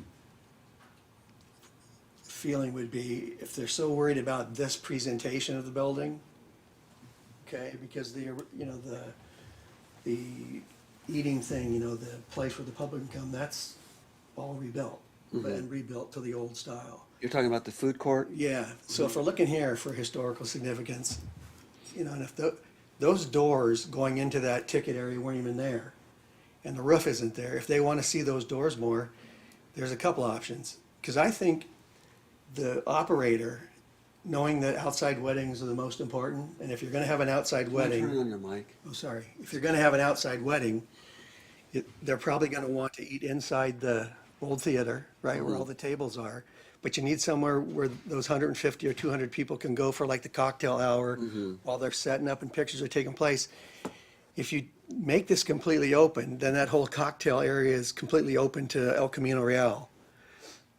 feeling would be, if they're so worried about this presentation of the building, okay, because the eating thing, the place where the public can come, that's all rebuilt, and rebuilt to the old style. You're talking about the food court? Yeah, so if we're looking here for historical significance, and if those doors going into that ticket area weren't even there, and the roof isn't there, if they want to see those doors more, there's a couple options. Because I think the operator, knowing that outside weddings are the most important, and if you're going to have an outside wedding, Turn on your mic. oh, sorry, if you're going to have an outside wedding, they're probably going to want to eat inside the old theater, right, where all the tables are. But you need somewhere where those 150 or 200 people can go for like the cocktail hour while they're setting up and pictures are taking place. If you make this completely open, then that whole cocktail area is completely open to El Camino Real.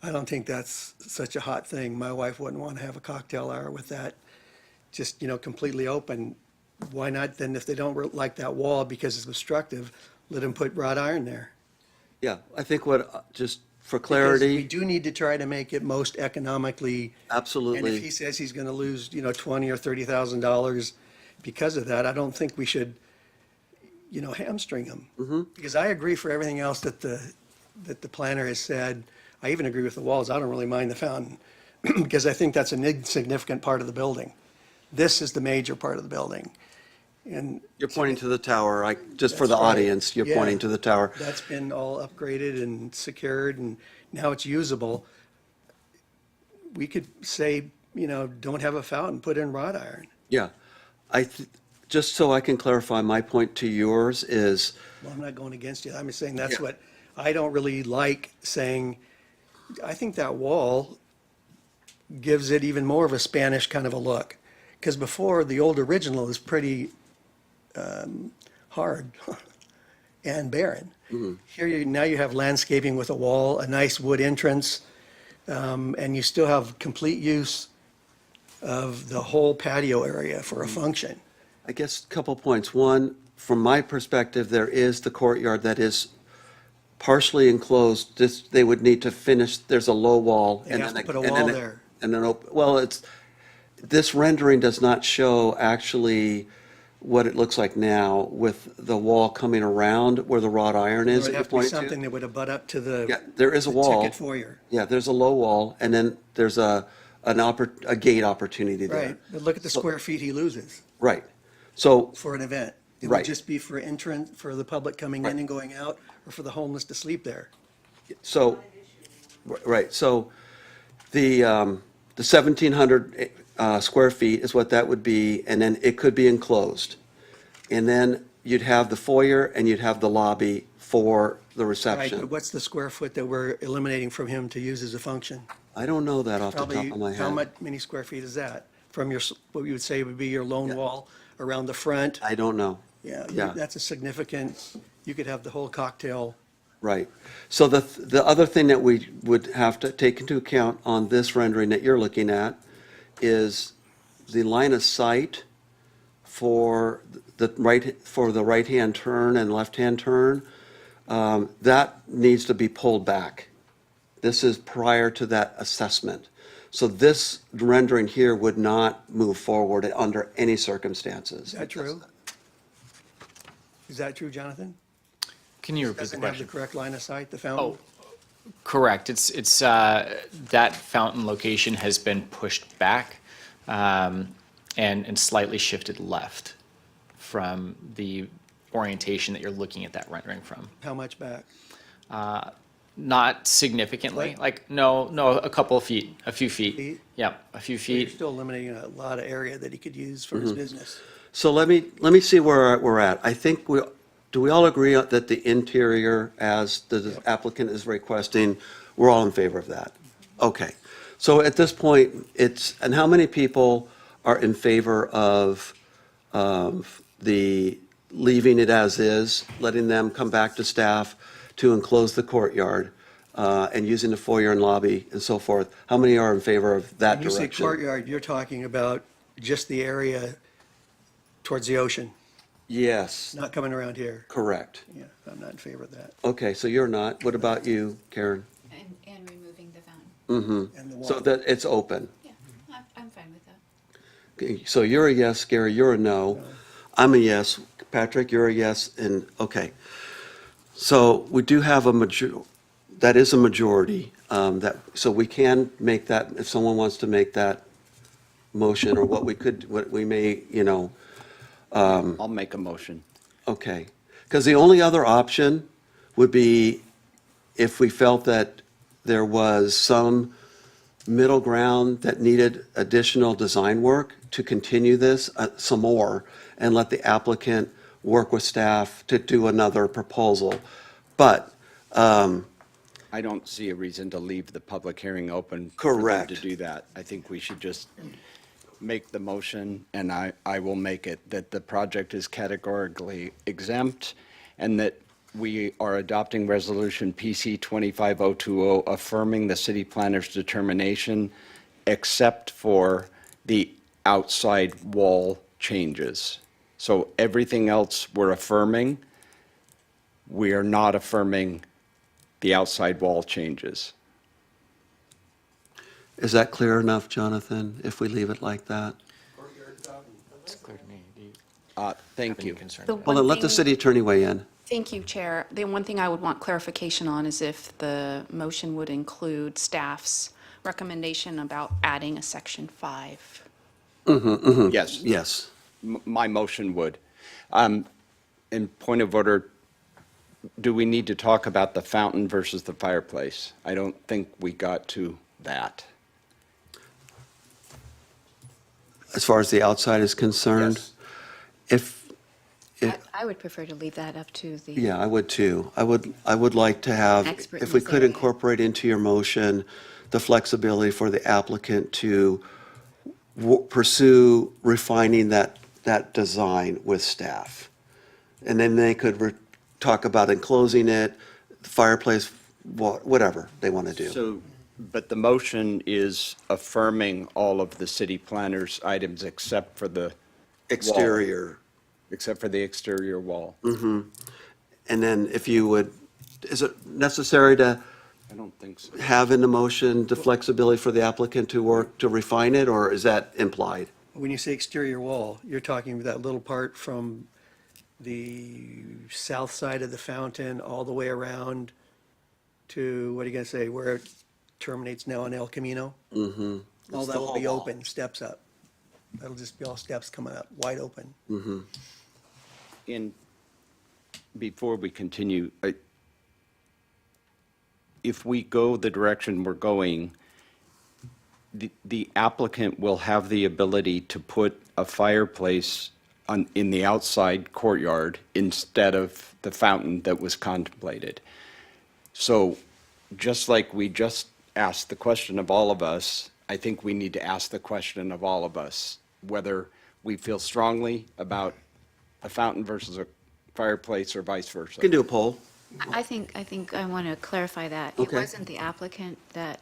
I don't think that's such a hot thing. My wife wouldn't want to have a cocktail hour with that just, completely open. Why not then, if they don't like that wall because it's obstructive, let them put wrought iron there? Yeah, I think just for Because clarity. we do need to try to make it most economically. Absolutely. And if he says he's going to lose, $20,000 or $30,000 because of that, I don't think we should, hamstring him. Because I agree for everything else that the planner has said. I even agree with the walls. I don't really mind the fountain because I think that's an insignificant part of the building. This is the major part of the building. And You're pointing to the tower, just for That's the right. audience, you're Yeah. pointing to the tower. that's been all upgraded and secured and now it's usable. We could say, don't have a fountain, put in wrought iron. Yeah. Just so I can clarify, my point to yours is, Well, I'm not going against you. I'm just saying that's Yeah. what, I don't really like saying, I think that wall gives it even more of a Spanish kind of a look. Because before, the old original is pretty hard and barren. Here, now you have landscaping with a wall, a nice wood entrance, and you still have complete use of the whole patio area for a function. I guess, a couple points. One, from my perspective, there is the courtyard that is partially enclosed. They would need to finish, there's a low wall. They and have then to put a and wall then there. And then, well, this rendering does not show actually what it looks like now with the wall coming around where the wrought iron It is would that have you're to be pointing something to. that would abut up to the. Yeah, there is a the wall. Ticket foyer. Yeah, there's a low wall, and then there's a gate opportunity there. Right, but look at the square feet he loses Right. So, for an event. It Right. would just be for entrance, for the public coming in and going out, or for the homeless to sleep there. so, right, so the 1,700 square feet is what that would be, and then it could be enclosed. And then you'd have the foyer and you'd have the lobby for the Right, reception. but what's the square foot that we're eliminating from him to use as a function? I don't know that off the top Probably, of my how head. many square feet is that? From your, what you would say would be your lone wall around the front? I don't know. Yeah, Yeah. that's a significant, you could have the whole cocktail. Right. So the other thing that we would have to take into account on this rendering that you're looking at is the line of sight for the right-hand turn and left-hand turn. That needs to be pulled back. This is prior to that assessment. So this rendering here would not move forward under any circumstances. Is that true? Is that true, Jonathan? Can you repeat the Doesn't have the question? correct line of sight, the fountain? Oh, correct. It's that fountain location has been pushed back and slightly shifted left from the orientation that you're looking at that rendering from. How much back? Not significantly, like, no, a couple of feet, a few feet. Feet? Yep, a few You're feet. still eliminating a lot of area that he could use for his business. So let me see where we're at. I think do we all agree that the interior, as the applicant is requesting, we're all in favor of that? Okay. So at this point, and how many people are in favor of the leaving it as is, letting them come back to staff to enclose the courtyard, and using the foyer and lobby and so forth? How many are in favor of that When you say direction? courtyard, you're talking about just the area towards the ocean, Yes, not coming around here. correct. Yeah, I'm not in favor of that. Okay, so you're not. What about you, Karen? And removing the fountain. And the So wall. that it's open. Yeah, I'm fine with that. Okay, so you're a yes, Gary, you're a no. I'm a yes. Patrick, you're a yes, and, okay. So we do have that is a majority, so we can make that, if someone wants to make that motion, or what we may, I'll make a motion. okay. Because the only other option would be if we felt that there was some middle ground that needed additional design work to continue this some more, and let the applicant work with staff to do another proposal. But, I don't see a reason to leave the public hearing open. for them Correct. To do that. I think we should just make the motion, and I will make it, that the project is categorically exempt, and that we are adopting Resolution PC 25020, affirming the city planner's determination, except for the outside wall changes. So everything else we're affirming, we are not affirming the outside wall changes. is that clear enough, Jonathan, if we leave it like that? It's clear to me. Do you Thank have any you. concerns? The about it? Well, then let the city attorney weigh in. Thank you, Chair. The one thing I would want clarification on is if the motion would include staff's recommendation about adding a section 5. Yes. Yes. My motion would. In point of order, do we need to talk about the fountain versus the fireplace? I don't think we got to that. As far as the outside is concerned? Yes. If, I would prefer to leave that up to the. yeah, I would too. I would like to have, Expert in if we this could area. incorporate into your motion the flexibility for the applicant to pursue refining that design with staff. And then they could talk about enclosing it, the fireplace, whatever they want to do. So, but the motion is affirming all of the city planner's items except for the Exterior. except for the exterior wall. And then if you would, is it necessary to I don't think so. have in the motion the flexibility for the applicant to work to refine it, or is that implied? When you say exterior wall, you're talking that little part from the south side of the fountain all the way around to, what are you going to say, where it terminates now on El Camino? Mm-hmm. All It's that the will whole be wall. open, steps up. That'll just be all steps coming up, wide open. Mm-hmm. And before we continue, if we go the direction we're going, the applicant will have the ability to put a fireplace in the outside courtyard instead of the fountain that was contemplated. So just like we just asked the question of all of us, I think we need to ask the question of all of us, whether we feel strongly about a fountain versus a fireplace or vice versa. We can do a poll. I think I want to clarify that. It Okay. wasn't the applicant that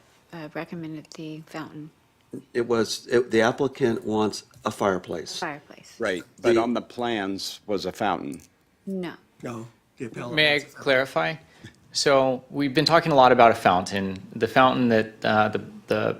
recommended the fountain The applicant wants a fireplace. fireplace. Right, but The- on the plans was a fountain. No. No, the appellant. May I wants a fountain. clarify? So we've been talking a lot about a fountain. The fountain that the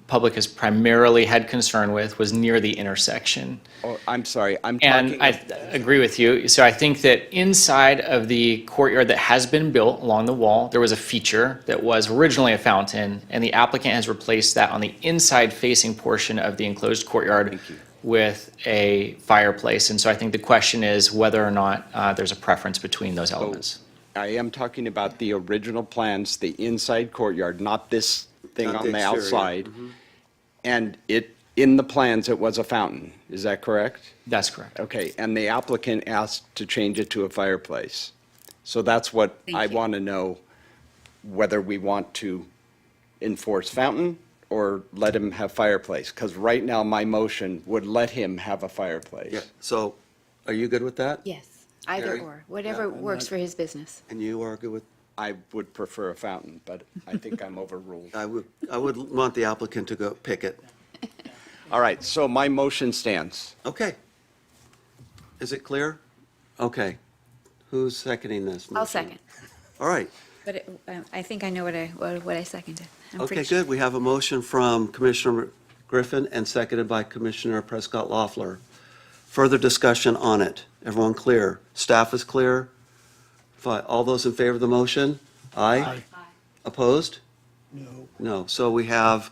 public has primarily had concern with was near the intersection. Oh, I'm sorry, I'm And talking. I agree with you. So I think that inside of the courtyard that has been built along the wall, there was a feature that was originally a fountain, and the applicant has replaced that on the inside facing portion of the enclosed courtyard with a fireplace. And so I think the question is whether or not there's a preference between those elements. I am talking about the original plans, the inside courtyard, not this thing Not on the the exterior. outside. And in the plans, it was a fountain, is that correct? That's correct. Okay, and the applicant asked to change it to a fireplace. So that's what Thank I you. want to know, whether we want to enforce fountain or let him have fireplace. Because right now, my motion would let him have a fireplace. Yeah, so are you good with that? Yes, either Gary? or, whatever works for his business. And you are good with, I would prefer a fountain, but I think I'm overruled. I would want the applicant to go pick it. All right, so my motion stands. Okay. Is it clear? Okay. Who's seconding this? I'll motion? second. All right. But I think I know what I seconded. I'm Okay, pretty sure. good. We have a motion from Commissioner Griffin and seconded by Commissioner Prescott Loeffler. Further discussion on it. Everyone clear? Staff is clear? All those in favor of the motion? Aye. Opposed? No. No. So we have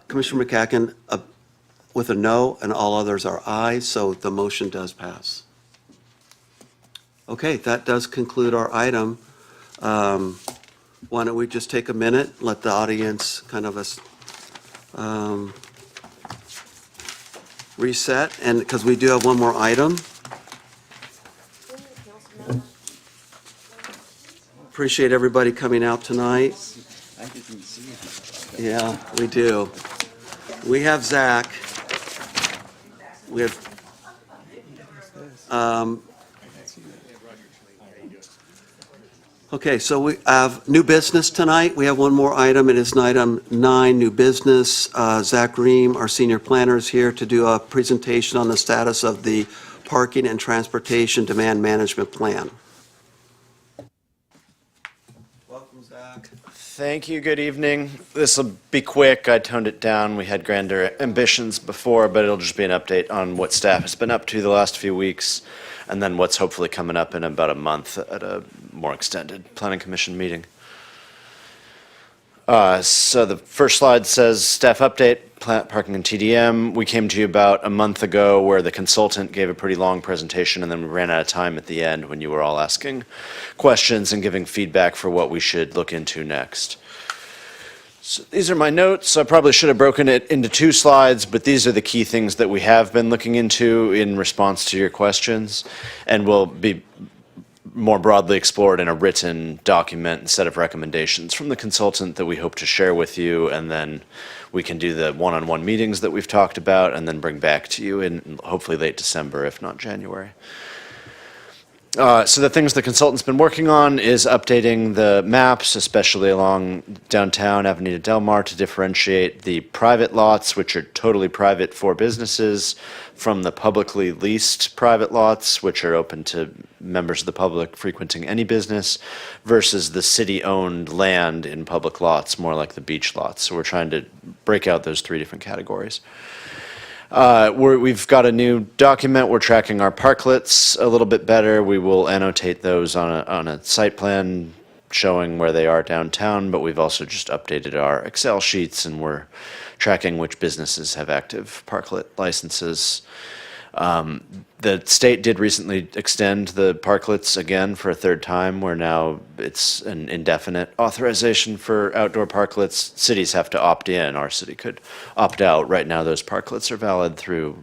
Commissioner McCacken with a no, and all others are aye, so the motion does pass. Okay, that does conclude our item. Why don't we just take a minute, let the audience kind of reset, and, because we do have one more item. Appreciate everybody coming out tonight. I didn't see it. Yeah, we do. We have Zach. We have, okay, so we have new business tonight. We have one more item. It is item 9, new business. Zach Ream, our senior planner, is here to do a presentation on the status of the Parking and Transportation Demand Management Plan. Welcome, Zach. Thank you. Good evening. This will be quick. I toned it down. We had grander ambitions before, but it'll just be an update on what staff has been up to the last few weeks, and then what's hopefully coming up in about a month at a more extended Planning Commission meeting. So the first slide says staff update, parking and TDM. We came to you about a month ago where the consultant gave a pretty long presentation, and then we ran out of time at the end when you were all asking questions and giving feedback for what we should look into next. So these are my notes. I probably should have broken it into 2 slides, but these are the key things that we have been looking into in response to your questions, and will be more broadly explored in a written document and set of recommendations from the consultant that we hope to share with you, and then we can do the one-on-one meetings that we've talked about and then bring back to you in hopefully late December, if not January. So the things the consultant's been working on is updating the maps, especially along downtown Avenida Del Mar, to differentiate the private lots, which are totally private for businesses, from the publicly leased private lots, which are open to members of the public frequenting any business, versus the city-owned land in public lots, more like the beach lots. So we're trying to break out those 3 different categories. We've got a new document. We're tracking our parklets a little bit better. We will annotate those on a site plan showing where they are downtown, but we've also just updated our Excel sheets, and we're tracking which businesses have active parklet licenses. The state did recently extend the parklets again for a third time, where now it's an indefinite authorization for outdoor parklets. Cities have to opt in. Our city could opt out. Right now, those parklets are valid through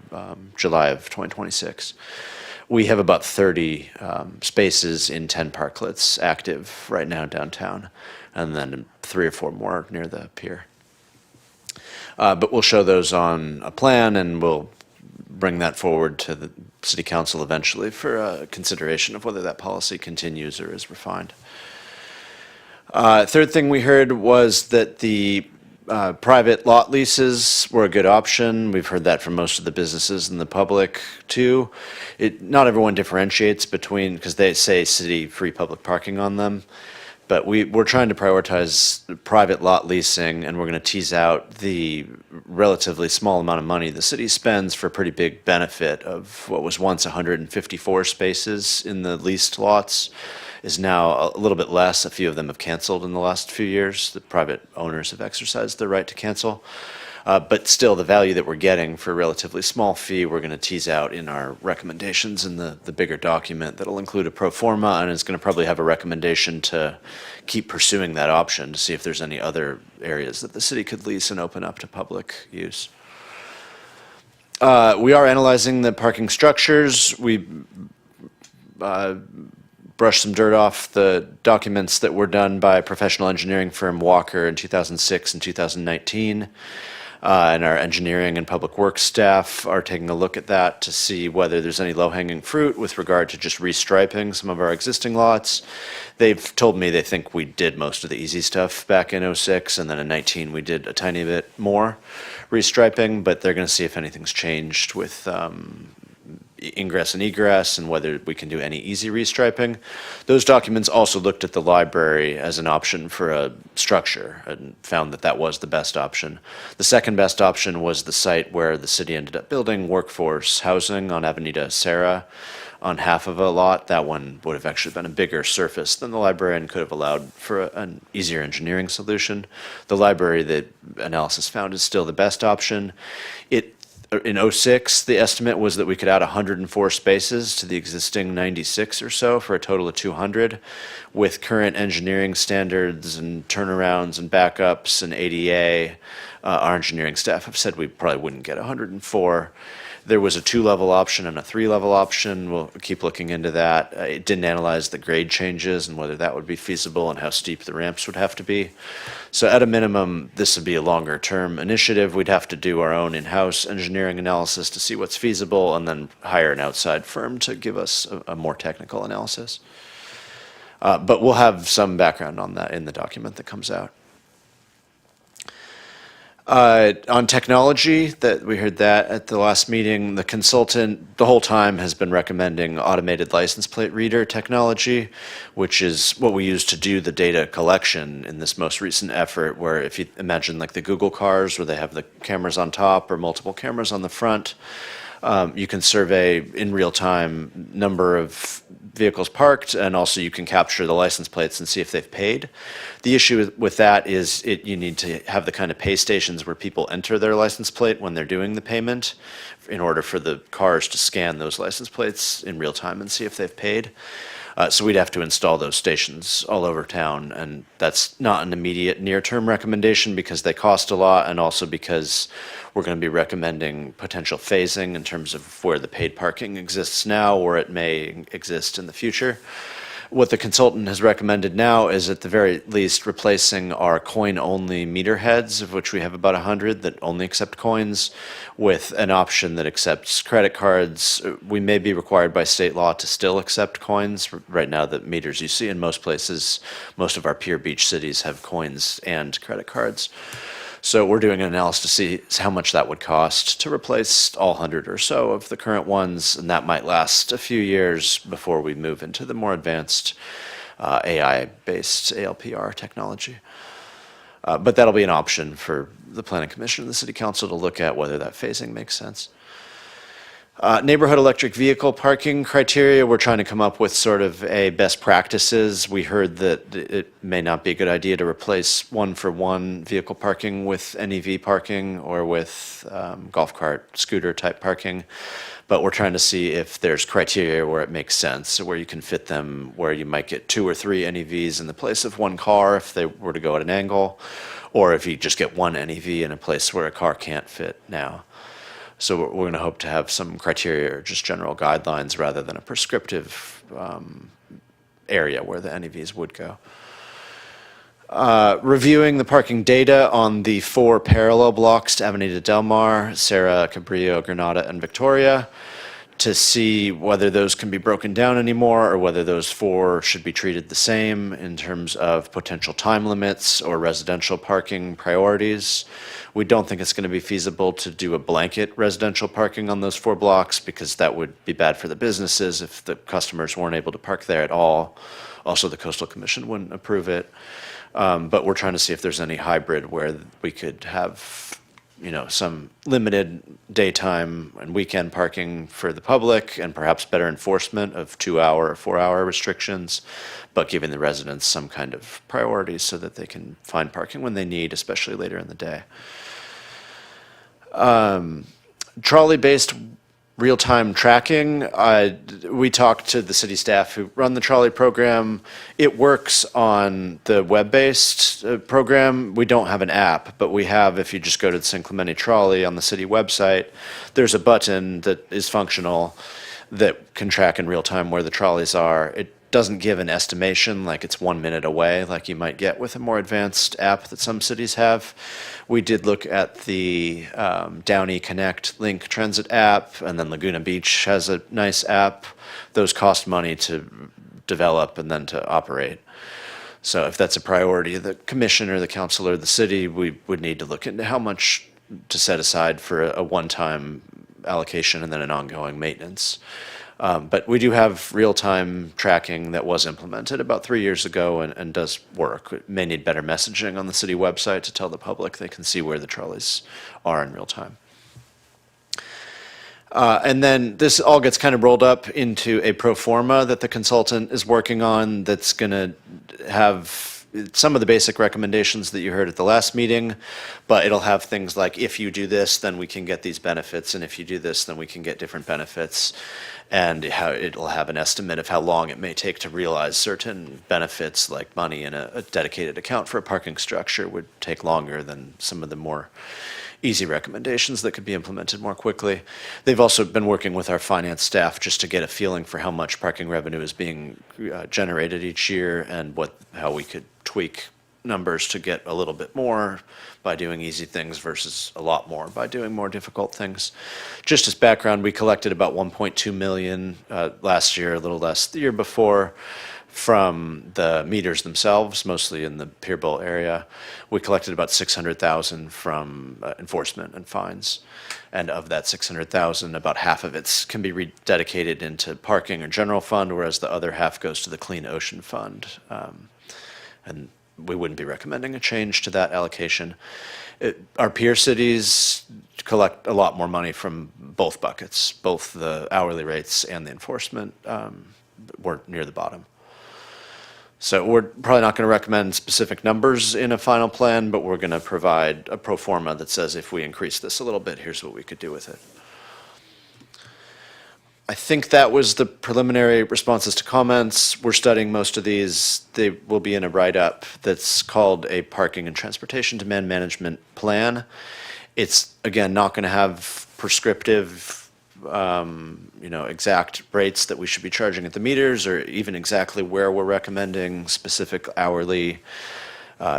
July of 2026. We have about 30 spaces in 10 parklets active right now downtown, and then 3 or 4 more near the pier. But we'll show those on a plan, and we'll bring that forward to the city council eventually for consideration of whether that policy continues or is refined. Third thing we heard was that the private lot leases were a good option. We've heard that from most of the businesses and the public too. Not everyone differentiates between, because they say city free public parking on them. But we're trying to prioritize private lot leasing, and we're going to tease out the relatively small amount of money the city spends for a pretty big benefit of what was once 154 spaces in the leased lots is now a little bit less. A few of them have canceled in the last few years. The private owners have exercised their right to cancel. But still, the value that we're getting for a relatively small fee, we're going to tease out in our recommendations in the bigger document that'll include a pro forma, and is going to probably have a recommendation to keep pursuing that option to see if there's any other areas that the city could lease and open up to public use. We are analyzing the parking structures. We brushed some dirt off the documents that were done by a professional engineering firm, Walker, in 2006 and 2019. And our engineering and public works staff are taking a look at that to see whether there's any low-hanging fruit with regard to just restriping some of our existing lots. They've told me they think we did most of the easy stuff back in '06, and then in '19 we did a tiny bit more restriping, but they're going to see if anything's changed with ingress and egress and whether we can do any easy restriping. Those documents also looked at the library as an option for a structure and found that that was the best option. The second best option was the site where the city ended up building workforce housing on Avenida Serra on half of a lot. That one would have actually been a bigger surface than the library and could have allowed for an easier engineering solution. The library, the analysis found, is still the best option. In '06, the estimate was that we could add 104 spaces to the existing 96 or so for a total of 200. With current engineering standards and turnarounds and backups and ADA, our engineering staff have said we probably wouldn't get 104. There was a 2-level option and a 3-level option. We'll keep looking into that. It didn't analyze the grade changes and whether that would be feasible and how steep the ramps would have to be. So at a minimum, this would be a longer-term initiative. We'd have to do our own in-house engineering analysis to see what's feasible and then hire an outside firm to give us a more technical analysis. But we'll have some background on that in the document that comes out. On technology, that we heard that at the last meeting, the consultant the whole time has been recommending automated license plate reader technology, which is what we use to do the data collection in this most recent effort, where if you imagine like the Google cars where they have the cameras on top or multiple cameras on the front, you can survey in real time number of vehicles parked, and also you can capture the license plates and see if they've paid. The issue with that is you need to have the kind of pay stations where people enter their license plate when they're doing the payment in order for the cars to scan those license plates in real time and see if they've paid. So we'd have to install those stations all over town, and that's not an immediate near-term recommendation because they cost a lot, and also because we're going to be recommending potential phasing in terms of where the paid parking exists now or it may exist in the future. What the consultant has recommended now is at the very least replacing our coin-only meter heads, of which we have about 100 that only accept coins, with an option that accepts credit cards. We may be required by state law to still accept coins. Right now, the meters you see in most places, most of our pier beach cities have coins and credit cards. So we're doing an analysis to see how much that would cost to replace all 100 or so of the current ones, and that might last a few years before we move into the more advanced AI-based ALPR technology. But that'll be an option for the planning commission and the city council to look at whether that phasing makes sense. Neighborhood electric vehicle parking criteria, we're trying to come up with sort of a best practices. We heard that it may not be a good idea to replace one-for-one vehicle parking with NEV parking or with golf cart, scooter type parking. But we're trying to see if there's criteria where it makes sense, where you can fit them, where you might get 2 or 3 NEVs in the place of one car if they were to go at an angle, or if you just get one NEV in a place where a car can't fit now. So we're going to hope to have some criteria or just general guidelines rather than a prescriptive area where the NEVs would go. Reviewing the parking data on the 4 parallel blocks to Avenida Del Mar, Serra, Cabrillo, Granada, and Victoria to see whether those can be broken down anymore or whether those 4 should be treated the same in terms of potential time limits or residential parking priorities. We don't think it's going to be feasible to do a blanket residential parking on those 4 blocks because that would be bad for the businesses if the customers weren't able to park there at all. Also, the Coastal Commission wouldn't approve it. But we're trying to see if there's any hybrid where we could have, some limited daytime and weekend parking for the public and perhaps better enforcement of 2-hour or 4-hour restrictions, but giving the residents some kind of priority so that they can find parking when they need, especially later in the day. Trolley-based real-time tracking. We talked to the city staff who run the trolley program. It works on the web-based program. We don't have an app, but we have, if you just go to the San Clemente Trolley on the city website, there's a button that is functional that can track in real time where the trolleys are. It doesn't give an estimation like it's 1 minute away like you might get with a more advanced app that some cities have. We did look at the Downey Connect Link Transit app, and then Laguna Beach has a nice app. Those cost money to develop and then to operate. So if that's a priority of the commission or the council or the city, we would need to look into how much to set aside for a one-time allocation and then an ongoing maintenance. But we do have real-time tracking that was implemented about 3 years ago and does work. It may need better messaging on the city website to tell the public they can see where the trolleys are in real time. And then this all gets kind of rolled up into a pro forma that the consultant is working on that's going to have some of the basic recommendations that you heard at the last meeting, but it'll have things like, if you do this, then we can get these benefits, and if you do this, then we can get different benefits, and how it'll have an estimate of how long it may take to realize certain benefits, like money in a dedicated account for a parking structure would take longer than some of the more easy recommendations that could be implemented more quickly. They've also been working with our finance staff just to get a feeling for how much parking revenue is being generated each year and how we could tweak numbers to get a little bit more by doing easy things versus a lot more by doing more difficult things. Just as background, we collected about 1.2 million last year, a little less the year before, from the meters themselves, mostly in the Peerbowl area. We collected about 600,000 from enforcement and fines. And of that 600,000, about half of it can be rededicated into parking or general fund, whereas the other half goes to the Clean Ocean Fund. And we wouldn't be recommending a change to that allocation. Our peer cities collect a lot more money from both buckets, both the hourly rates and the enforcement. We're near the bottom. So we're probably not going to recommend specific numbers in a final plan, but we're going to provide a pro forma that says if we increase this a little bit, here's what we could do with it. I think that was the preliminary responses to comments. We're studying most of these. They will be in a write-up that's called a Parking and Transportation Demand Management Plan. It's, again, not going to have prescriptive exact rates that we should be charging at the meters or even exactly where we're recommending specific hourly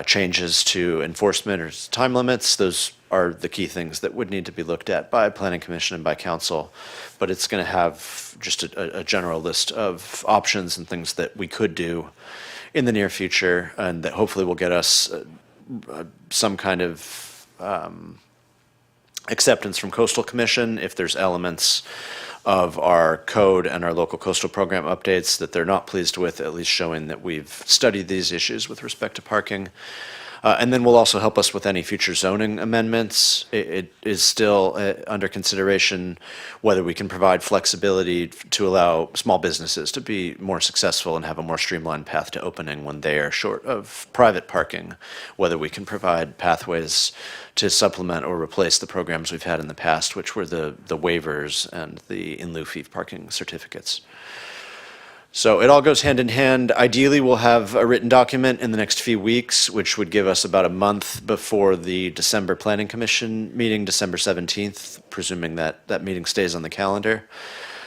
changes to enforcement or time limits. Those are the key things that would need to be looked at by Planning Commission and by Council. But it's going to have just a general list of options and things that we could do in the near future and that hopefully will get us some kind of acceptance from Coastal Commission if there's elements of our code and our local coastal program updates that they're not pleased with, at least showing that we've studied these issues with respect to parking. And then will also help us with any future zoning amendments. It is still under consideration whether we can provide flexibility to allow small businesses to be more successful and have a more streamlined path to opening when they are short of private parking, whether we can provide pathways to supplement or replace the programs we've had in the past, which were the waivers and the in lieu fee parking certificates. So it all goes hand in hand. Ideally, we'll have a written document in the next few weeks, which would give us about a month before the December Planning Commission meeting, December 17th, presuming that that meeting stays on the calendar.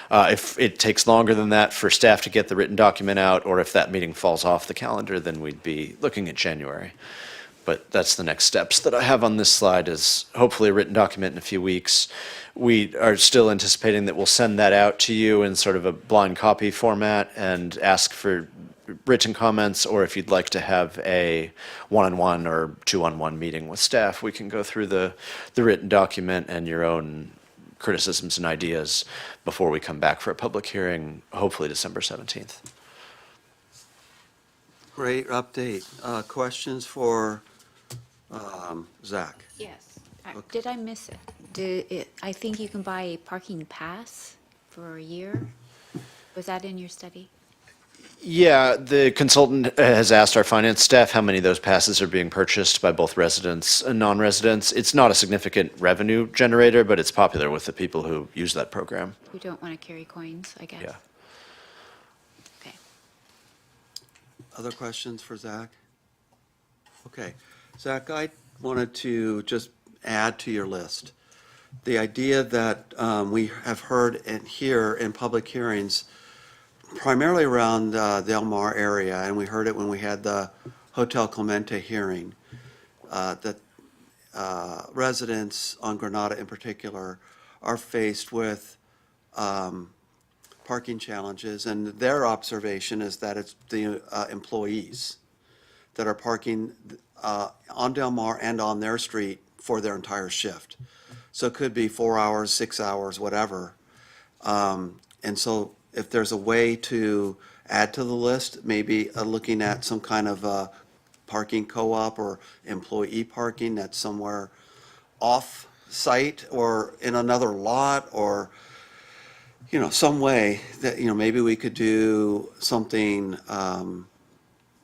If it takes longer than that for staff to get the written document out, or if that meeting falls off the calendar, then we'd be looking at January. But that's the next steps that I have on this slide, is hopefully a written document in a few weeks. We are still anticipating that we'll send that out to you in sort of a blind copy format and ask for written comments, or if you'd like to have a one-on-one or two-on-one meeting with staff, we can go through the written document and your own criticisms and ideas before we come back for a public hearing, hopefully December 17th. Great update. Questions for Zach? Yes. Did I miss it? I think you can buy a parking pass for a year. Was that in your study? Yeah, the consultant has asked our finance staff how many of those passes are being purchased by both residents and non-residents. It's not a significant revenue generator, but it's popular with the people who use that program. Who don't want to carry coins, I guess. Yeah. Okay. Other questions for Zach? Okay. Zach, I wanted to just add to your list the idea that we have heard and hear in public hearings, primarily around the Del Mar area, and we heard it when we had the Hotel Clemente hearing, that residents on Granada in particular are faced with parking challenges, and their observation is that it's the employees that are parking on Del Mar and on their street for their entire shift. So it could be 4 hours, 6 hours, whatever. And so if there's a way to add to the list, maybe looking at some kind of parking co-op or employee parking that's somewhere off-site or in another lot, or, you know, some way that, you know, maybe we could do something,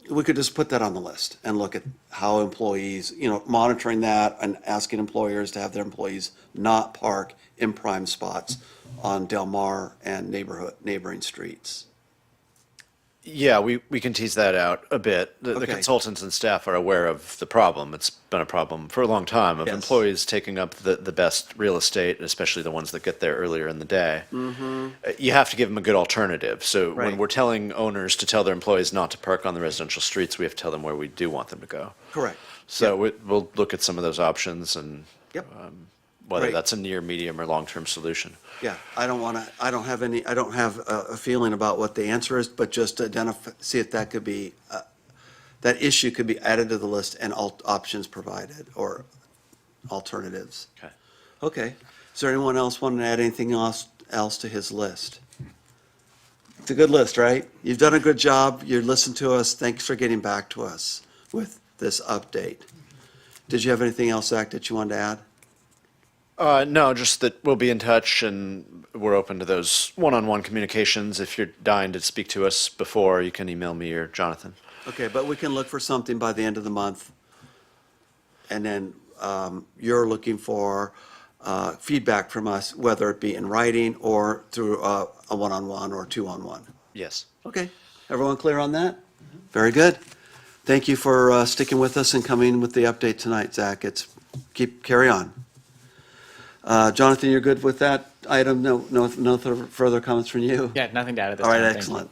we could just put that on the list and look at how employees, you know, monitoring that and asking employers to have their employees not park in prime spots on Del Mar and neighboring streets. Yeah, we can tease that out a bit. The Okay. consultants and staff are aware of the problem. It's been a problem for a long time of Yes. employees taking up the best real estate, especially the ones that get there earlier in the day. You have to give them a good alternative. So Right. when we're telling owners to tell their employees not to park on the residential streets, we have to tell them where we do want them to go. Correct. So we'll look at some of those options and Yep. whether Great. that's a near, medium, or long-term solution. Yeah, I don't have a feeling about what the answer is, but just identify, see if that could be, that issue could be added to the list and options provided or alternatives. Okay. Okay. Is there anyone else want to add anything else to his list? It's a good list, right? You've done a good job. You listened to us. Thanks for getting back to us with this update. Did you have anything else, Zach, that you wanted to add? No, just that we'll be in touch and we're open to those one-on-one communications. If you're dying to speak to us before, you can email me or Jonathan. Okay, but we can look for something by the end of the month. And then you're looking for feedback from us, whether it be in writing or through a one-on-one or two-on-one. Yes. Okay, everyone clear on that? Very good. Thank you for sticking with us and coming with the update tonight, Zach. Carry on. Jonathan, you're good with that item? No further comments from you? Yeah, nothing to add at this All time. right, Thank you. excellent.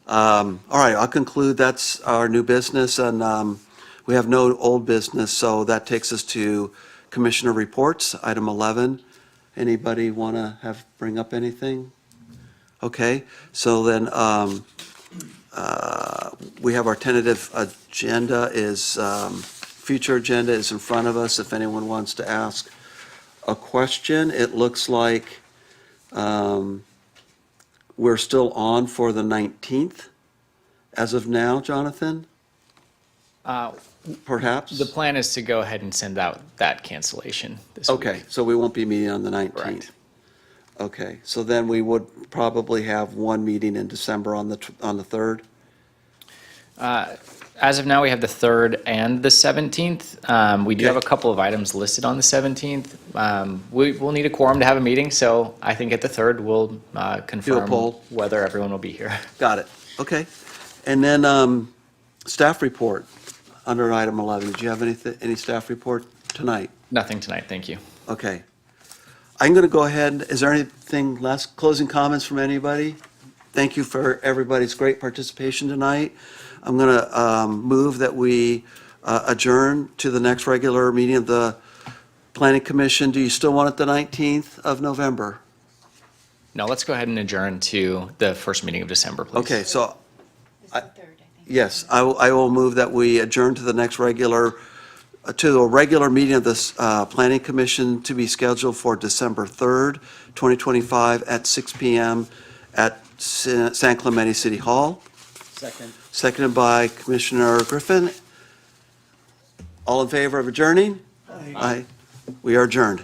All right, I'll conclude that's our new business, and we have no old business, so that takes us to commissioner reports, item 11. Anybody want to bring up anything? Okay, so then we have our tentative agenda future agenda is in front of us if anyone wants to ask a question. It looks like we're still on for the 19th as of now, Jonathan? perhaps? The plan is to go ahead and send out that cancellation this week. Okay, so we won't be meeting on the 19th? Correct. Okay, so then we would probably have one meeting in December on the 3rd? As of now, we have the 3rd and the 17th. We do have a couple of items listed on the 17th. We'll need a quorum to have a meeting, so I think at the 3rd, we'll confirm poll. whether everyone will be here. Got it, okay. And then staff report, under item 11. Did you have any staff report tonight? Nothing tonight, thank you. Okay. I'm going to go ahead, is there anything last, closing comments from anybody? Thank you for everybody's great participation tonight. I'm going to move that we adjourn to the next regular meeting of the Planning Commission. Do you still want it the 19th of November? No, let's go ahead and adjourn to the first meeting of December, please. Okay, so, yes, I will move that we adjourn to the next regular meeting of this Planning Commission to be scheduled for December 3rd, 2025 at 6 PM at San Clemente City Hall. Second. Seconded by Commissioner Griffin. All in favor of adjourning? Aye. We are adjourned.